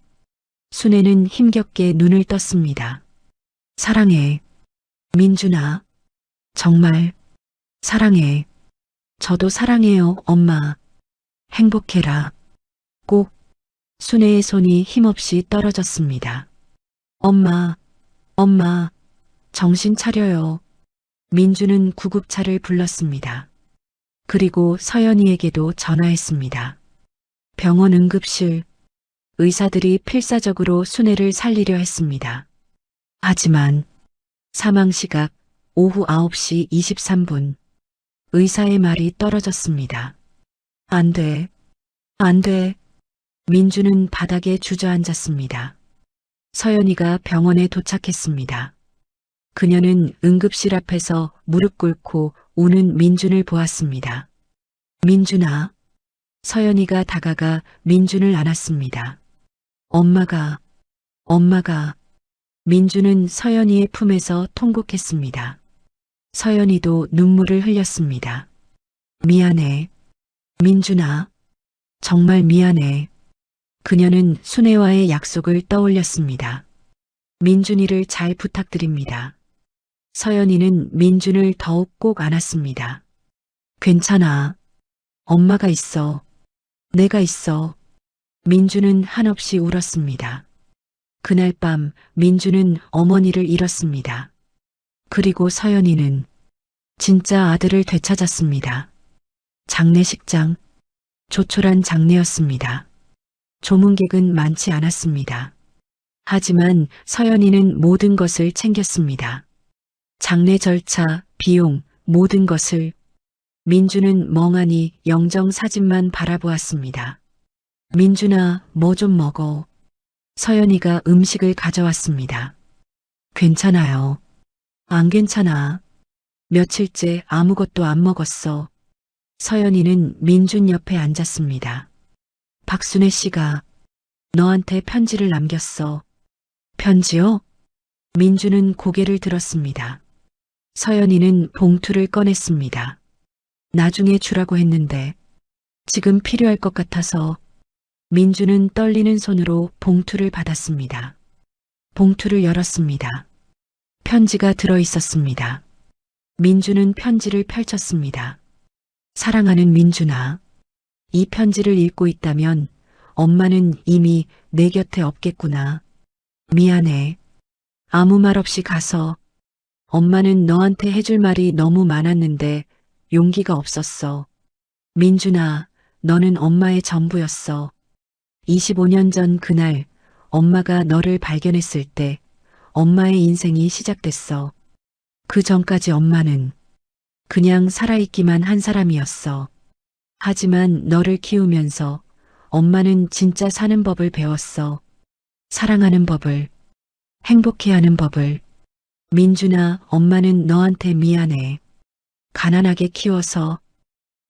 Speaker 1: 순애는 힘겹게 눈을 떴습니다. 사랑해. 민준아. 정말 사랑해. 저도 사랑해요, 엄마. 행복해라. 꼭. 순애의 손이 힘없이 떨어졌습니다. 엄마, 엄마. 정신 차려요. 민주는 구급차를 불렀습니다. 그리고 서연이에게도 전화했습니다. 병원 응급실. 의사들이 필사적으로 순애를 살리려 했습니다. 하지만 사망 시각 오후 9시 23분. 의사의 말이 떨어졌습니다. 안 돼. 안 돼. 민주는 바닥에 주저앉았습니다. 서연이가 병원에 도착했습니다. 그녀는 응급실 앞에서 무릎 꿇고 우는 민준을 보았습니다. 민준아. 서연이가 다가가 민준을 안았습니다. 엄마가. 민준은 서연이의 품에서 통곡했습니다. 서연이도 눈물을 흘렸습니다. 미안해. 민준아. 정말 미안해. 그녀는 순애와의 약속을 떠올렸습니다. 민준이를 잘 부탁드립니다. 서연이는 민준을 더욱 꼭 안았습니다. 괜찮아. 엄마가 있어. 내가 있어. 민준은 한없이 울었습니다. 그날 밤 민준은 어머니를 잃었습니다. 그리고 서연이는 진짜 아들을 되찾았습니다. 장례식장. 조촐한 장례였습니다. 조문객은 많지 않았습니다. 하지만 서연이는 모든 것을 챙겼습니다. 장례 절차, 비용, 모든 것을. 민주는 멍하니 영정 사진만 바라보았습니다. 민준아, 뭐 좀 먹어. 서연이가 음식을 가져왔습니다. 괜찮아요. 안 괜찮아. 며칠째 아무것도 안 먹었어. 서연이는 민준 옆에 앉았습니다. 박순애 씨가 너한테 편지를 남겼어. 편지요? 민준은 고개를 들었습니다. 서연이는 봉투를 꺼냈습니다. 나중에 주라고 했는데 지금 필요할 것 같아서. 민준은 떨리는 손으로 봉투를 받았습니다. 봉투를 열었습니다. 편지가 들어 있었습니다. 민준은 편지를 펼쳤습니다. 사랑하는 민준아, 이 편지를 읽고 있다면 엄마는 이미 내 곁에 없겠구나. 미안해. 아무 말 없이 가서. 엄마는 너한테 해줄 말이 너무 많았는데 용기가 없었어. 민준아, 너는 엄마의 전부였어. 25년 전 그날 엄마가 너를 발견했을 때 엄마의 인생이 시작됐어. 그 전까지 엄마는 그냥 살아있기만 한 사람이었어. 하지만 너를 키우면서 엄마는 진짜 사는 법을 배웠어. 사랑하는 법을, 행복해 하는 법을. 민준아, 엄마는 너한테 미안해. 가난하게 키워서,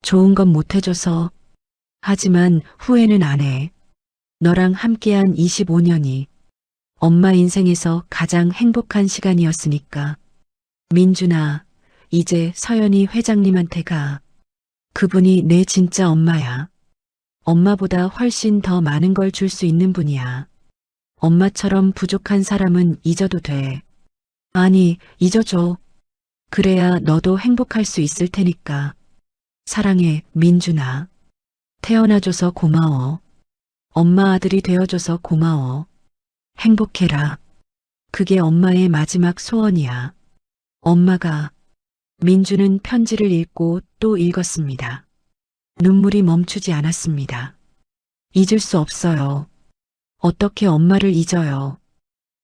Speaker 1: 좋은 건 못 해줘서. 하지만 후회는 안 해. 너랑 함께한 25년이 엄마 인생에서 가장 행복한 시간이었으니까. 민준아, 이제 서연이 회장님한테 가. 그분이 내 진짜 엄마야. 엄마보다 훨씬 더 많은 걸 줄 수 있는 분이야. 엄마처럼 부족한 사람은 잊어도 돼. 아니, 잊어줘. 그래야 너도 행복할 수 있을 테니까. 사랑해, 민준아. 태어나줘서 고마워. 엄마 아들이 되어줘서 고마워. 행복해라. 그게 엄마의 마지막 소원이야. 엄마가. 민주는 편지를 읽고 또 읽었습니다. 눈물이 멈추지 않았습니다. 잊을 수 없어요. 어떻게 엄마를 잊어요.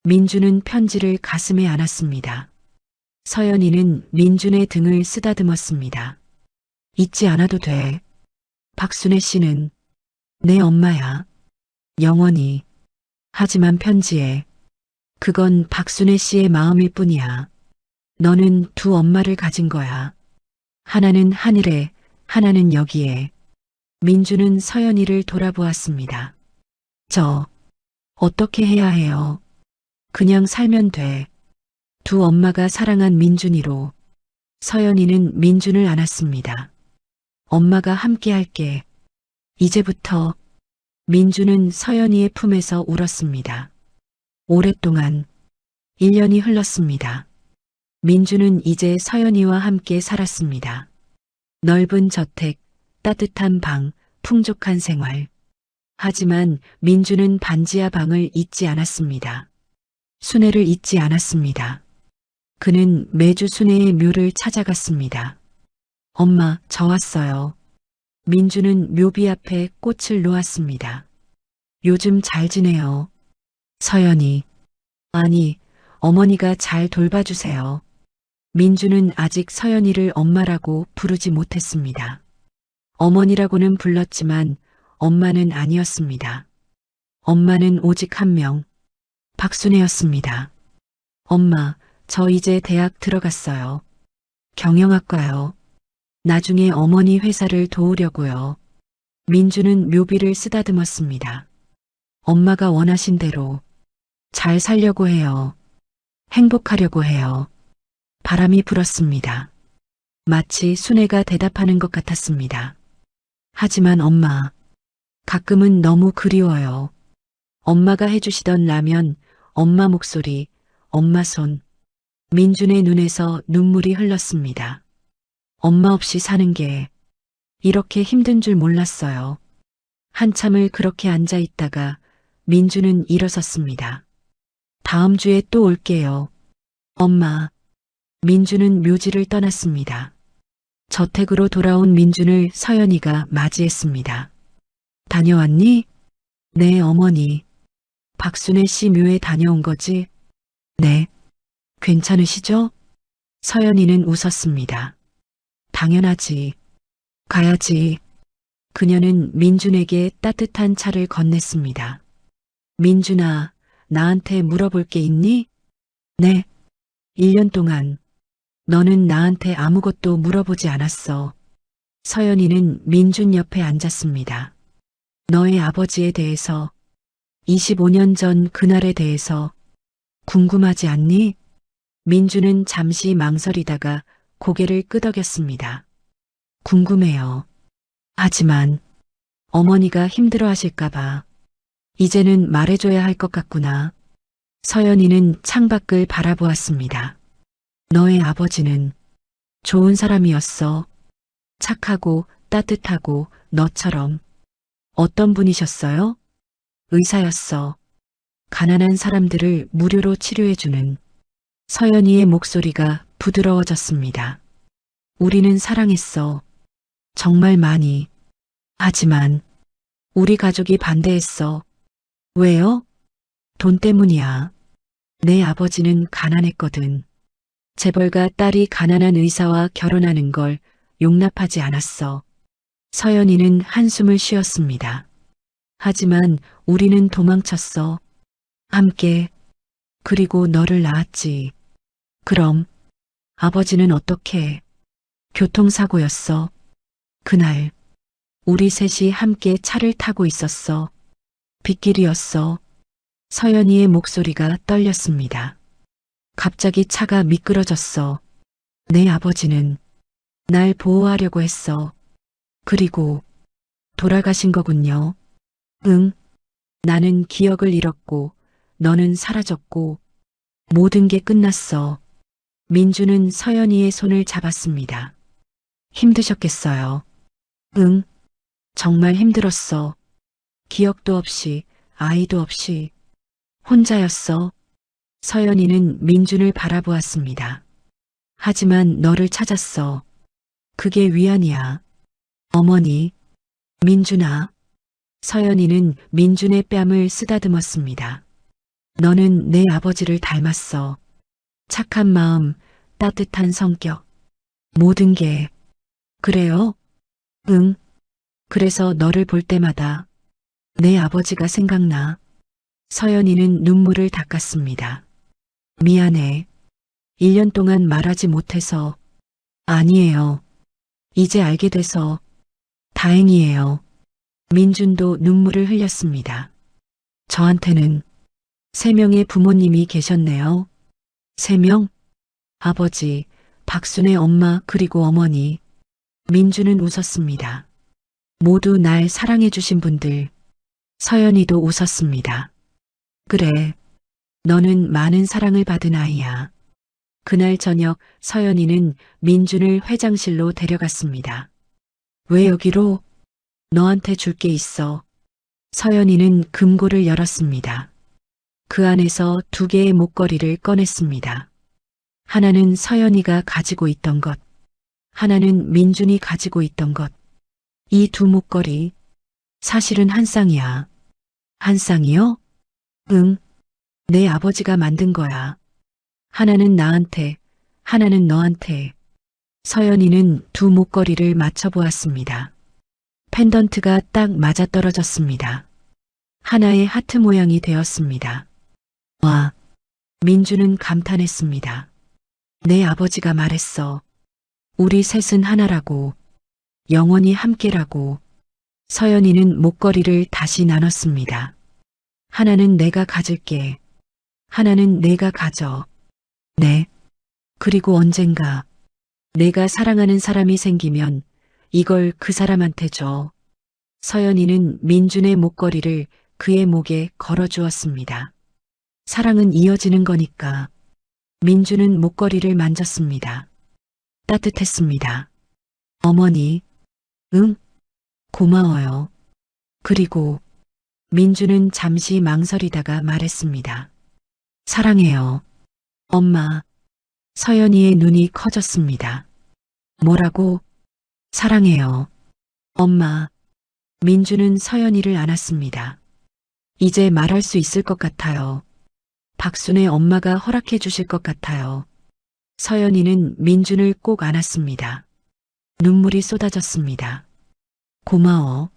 Speaker 1: 민주는 편지를 가슴에 안았습니다. 서연이는 민준의 등을 쓰다듬었습니다. 잊지 않아도 돼. 박순애 씨는 내 엄마야. 영원히. 하지만 편지에 그건 박순애 씨의 마음일 뿐이야. 너는 두 엄마를 가진 거야. 하나는 하늘에, 하나는 여기에. 민주는 서연이를 돌아보았습니다. 저 어떻게 해야 해요? 그냥 살면 돼. 두 엄마가 사랑한 민준이로. 서연이는 민준을 안았습니다. 엄마가 함께 할게. 이제부터. 민준은 서연이의 품에서 울었습니다. 오랫동안 1년이 흘렀습니다. 민준은 이제 서연이와 함께 살았습니다. 넓은 저택, 따뜻한 방, 풍족한 생활. 하지만 민준은 반지하 방을 잊지 않았습니다. 순애를 잊지 않았습니다. 그는 매주 순애의 묘를 찾아갔습니다. 엄마, 저 왔어요. 민준은 묘비 앞에 꽃을 놓았습니다. 요즘 잘 지내요. 서연이. 아니, 어머니가 잘 돌봐주세요. 민준은 아직 서연이를 엄마라고 부르지 못했습니다. 어머니라고는 불렀지만 엄마는 아니었습니다. 엄마는 오직 한 명, 박순애였습니다. 엄마, 저 이제 대학 들어갔어요. 경영학과요. 나중에 어머니 회사를 도우려고요. 민주는 묘비를 쓰다듬었습니다. 엄마가 원하신 대로 잘 살려고 해요. 행복하려고 해요. 바람이 불었습니다. 마치 순애가 대답하는 것 같았습니다. 하지만 엄마, 가끔은 너무 그리워요. 엄마가 해주시던 라면, 엄마 목소리, 엄마 손. 민준의 눈에서 눈물이 흘렀습니다. 엄마 없이 사는 게 이렇게 힘든 줄 몰랐어요. 한참을 그렇게 앉아 있다가 민준은 일어섰습니다. 다음 주에 또 올게요. 엄마. 민준은 묘지를 떠났습니다. 저택으로 돌아온 민준을 서연이가 맞이했습니다. 다녀왔니? 네, 어머니. 박순애 씨 묘에 다녀온 거지? 네. 괜찮으시죠? 서연이는 웃었습니다. 당연하지. 가야지. 그녀는 민준에게 따뜻한 차를 건넸습니다. 민준아, 나한테 물어볼 게 있니? 네. 1년 동안 너는 나한테 아무것도 물어보지 않았어. 서연이는 민준 옆에 앉았습니다. 너의 아버지에 대해서, 25년 전 그날에 대해서 궁금하지 않니? 민준은 잠시 망설이다가 고개를 끄덕였습니다. 궁금해요. 하지만 어머니가 힘들어 하실까봐 이제는 말해줘야 할 것 같구나. 서연이는 창밖을 바라보았습니다. 너의 아버지는 좋은 사람이었어. 착하고 따뜻하고 너처럼. 어떤 분이셨어요? 의사였어. 가난한 사람들을 무료로 치료해주는. 서연이의 목소리가 부드러워졌습니다. 우리는 사랑했어. 정말 많이. 하지만 우리 가족이 반대했어. 왜요? 돈 때문이야. 내 아버지는 가난했거든. 재벌가 딸이 가난한 의사와 결혼하는 걸 용납하지 않았어. 서연이는 한숨을 쉬었습니다. 하지만 우리는 도망쳤어. 함께. 그리고 너를 낳았지. 그럼 아버지는 어떻게? 교통사고였어. 그날 우리 셋이 함께 차를 타고 있었어. 빗길이었어. 서연이의 목소리가 떨렸습니다. 갑자기 차가 미끄러졌어. 내 아버지는 날 보호하려고 했어. 그리고 돌아가신 거군요. 응. 나는 기억을 잃었고 너는 사라졌고 모든 게 끝났어. 민주는 서연이의 손을 잡았습니다. 힘드셨겠어요. 응. 정말 힘들었어. 기억도 없이 아이도 없이 혼자였어. 서연이는 민준을 바라보았습니다. 하지만 너를 찾았어. 그게 위안이야. 어머니, 민준아. 서연이는 민준의 뺨을 쓰다듬었습니다. 너는 내 아버지를 닮았어. 착한 마음, 따뜻한 성격. 모든 게. 그래요? 응. 그래서 너를 볼 때마다 내 아버지가 생각나. 서연이는 눈물을 닦았습니다. 미안해. 1년 동안 말하지 못해서. 아니에요. 이제 알게 돼서 다행이에요. 민준도 눈물을 흘렸습니다. 저한테는 3명의 부모님이 계셨네요. 3명? 아버지, 박순의 엄마 그리고 어머니. 민준은 웃었습니다. 모두 날 사랑해 주신 분들. 서연이도 웃었습니다. 그래, 너는 많은 사랑을 받은 아이야. 그날 저녁 서연이는 민준을 회장실로 데려갔습니다. 왜 여기로? 너한테 줄 게 있어. 서연이는 금고를 열었습니다. 그 안에서 2개의 목걸이를 꺼냈습니다. 하나는 서연이가 가지고 있던 것, 하나는 민준이 가지고 있던 것. 이 2 목걸이, 사실은 한 쌍이야. 한 쌍이요? 응, 내 아버지가 만든 거야. 하나는 나한테, 하나는 너한테. 서연이는 2 목걸이를 맞춰보았습니다. 펜던트가 딱 맞아떨어졌습니다. 하나의 하트 모양이 되었습니다. 와, 민주는 감탄했습니다. 내 아버지가 말했어. 우리 셋은 하나라고, 영원히 함께라고. 서연이는 목걸이를 다시 나눴습니다. 하나는 내가 가질게. 하나는 내가 가져. 네. 그리고 언젠가 내가 사랑하는 사람이 생기면 이걸 그 사람한테 줘. 서연이는 민준의 목걸이를 그의 목에 걸어주었습니다. 사랑은 이어지는 거니까. 민준은 목걸이를 만졌습니다. 따뜻했습니다. 어머니, 응? 고마워요. 그리고 민준은 잠시 망설이다가 말했습니다. 사랑해요. 엄마. 서연이의 눈이 커졌습니다. 뭐라고? 사랑해요. 엄마. 민준은 서연이를 안았습니다. 이제 말할 수 있을 것 같아요. 박순의 엄마가 허락해 주실 것 같아요. 서연이는 민준을 꼭 안았습니다. 눈물이 쏟아졌습니다. 고마워.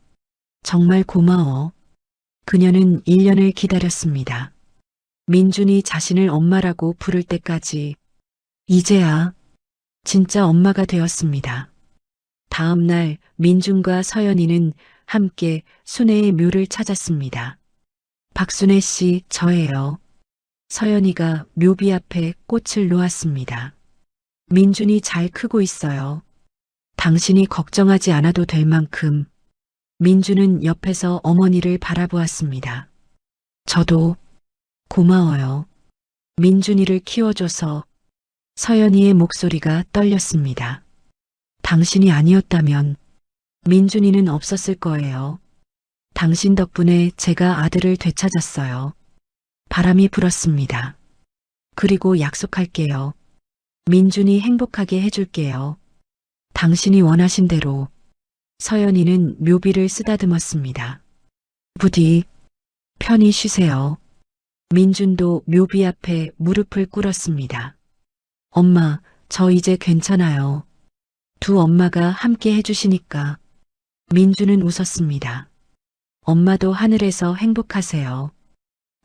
Speaker 1: 정말 고마워. 그녀는 1년을 기다렸습니다. 민준이 자신을 엄마라고 부를 때까지. 이제야 진짜 엄마가 되었습니다. 다음 날 민준과 서연이는 함께 순애의 묘를 찾았습니다. 박순애 씨, 저예요. 서연이가 묘비 앞에 꽃을 놓았습니다. 민준이 잘 크고 있어요. 당신이 걱정하지 않아도 될 만큼. 민준은 옆에서 어머니를 바라보았습니다. 저도 고마워요. 민준이를 키워줘서. 서연이의 목소리가 떨렸습니다. 당신이 아니었다면 민준이는 없었을 거예요. 당신 덕분에 제가 아들을 되찾았어요. 바람이 불었습니다. 그리고 약속할게요. 민준이 행복하게 해줄게요. 당신이 원하신 대로. 서연이는 묘비를 쓰다듬었습니다. 부디 편히 쉬세요. 민준도 묘비 앞에 무릎을 꿇었습니다. 엄마, 저 이제 괜찮아요. 2 엄마가 함께 해주시니까. 민준은 웃었습니다. 엄마도 하늘에서 행복하세요.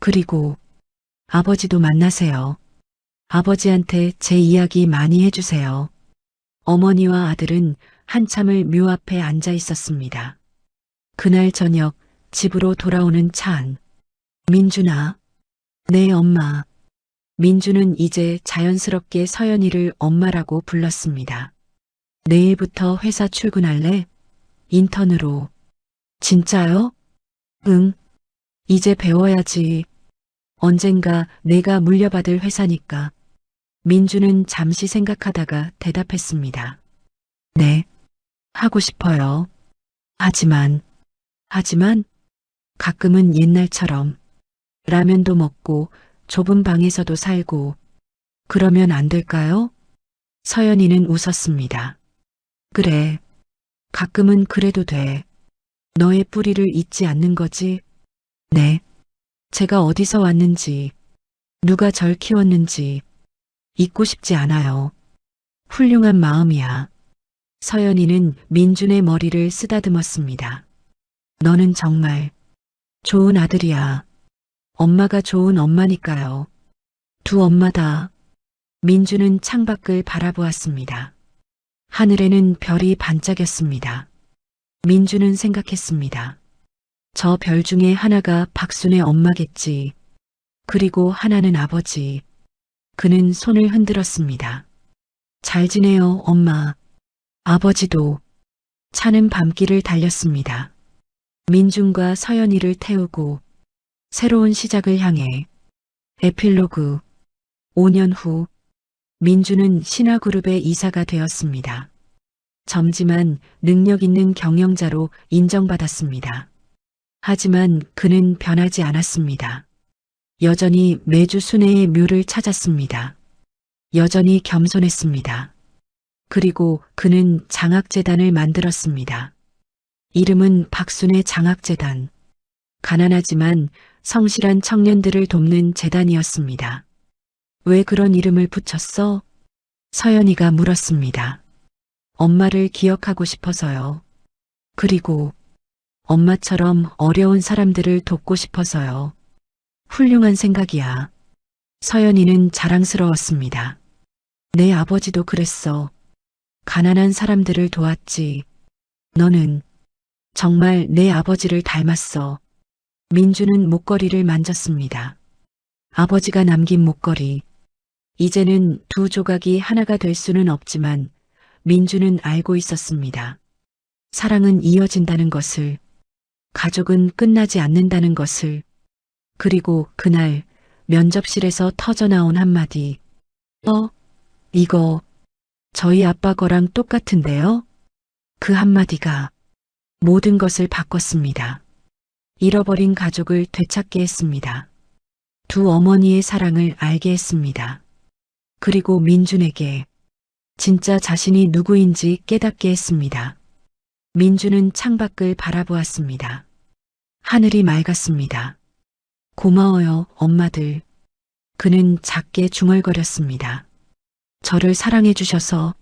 Speaker 1: 그리고 아버지도 만나세요. 아버지한테 제 이야기 많이 해주세요. 어머니와 아들은 한참을 묘 앞에 앉아 있었습니다. 그날 저녁 집으로 돌아오는 차 안. 민준아. 네, 엄마. 민준은 이제 자연스럽게 서연이를 엄마라고 불렀습니다. 내일부터 회사 출근할래? 인턴으로. 진짜요? 응. 이제 배워야지. 언젠가 내가 물려받을 회사니까. 민주는 잠시 생각하다가 대답했습니다. 네. 하고 싶어요. 하지만 가끔은 옛날처럼 라면도 먹고 좁은 방에서도 살고 그러면 안 될까요? 서연이는 웃었습니다. 그래. 가끔은 그래도 돼. 너의 뿌리를 잊지 않는 거지? 네. 제가 어디서 왔는지, 누가 절 키웠는지 잊고 싶지 않아요. 훌륭한 마음이야. 서연이는 민준의 머리를 쓰다듬었습니다. 너는 정말 좋은 아들이야. 엄마가 좋은 엄마니까요. 두 엄마다. 민준은 창밖을 바라보았습니다. 하늘에는 별이 반짝였습니다. 민준은 생각했습니다. 저 별 중에 하나가 박순의 엄마겠지. 그리고 하나는 아버지. 그는 손을 흔들었습니다. 잘 지내요, 엄마. 아버지도. 차는 밤길을 달렸습니다. 민준과 서연이를 태우고 새로운 시작을 향해. 에필로그. 5년 후 민준은 신화그룹의 이사가 되었습니다. 젊지만 능력 있는 경영자로 인정받았습니다. 하지만 그는 변하지 않았습니다. 여전히 매주 순애의 묘를 찾았습니다. 여전히 겸손했습니다. 그리고 그는 장학재단을 만들었습니다. 이름은 박순애 장학재단. 가난하지만 성실한 청년들을 돕는 재단이었습니다. 왜 그런 이름을 붙였어? 서연이가 물었습니다. 엄마를 기억하고 싶어서요. 그리고 엄마처럼 어려운 사람들을 돕고 싶어서요. 훌륭한 생각이야. 서연이는 자랑스러웠습니다. 내 아버지도 그랬어. 가난한 사람들을 도왔지. 너는 정말 내 아버지를 닮았어. 민주는 목걸이를 만졌습니다. 아버지가 남긴 목걸이. 이제는 두 조각이 하나가 될 수는 없지만 민주는 알고 있었습니다. 사랑은 이어진다는 것을, 가족은 끝나지 않는다는 것을, 그리고 그날 면접실에서 터져나온 한마디. 이거 저희 아빠 거랑 똑같은데요? 그 한마디가 모든 것을 바꿨습니다. 잃어버린 가족을 되찾게 했습니다. 두 어머니의 사랑을 알게 했습니다. 그리고 민준에게 진짜 자신이 누구인지 깨닫게 했습니다. 민준은 창밖을 바라보았습니다. 하늘이 맑았습니다. 고마워요, 엄마들. 그는 작게 중얼거렸습니다. 저를 사랑해 주셔서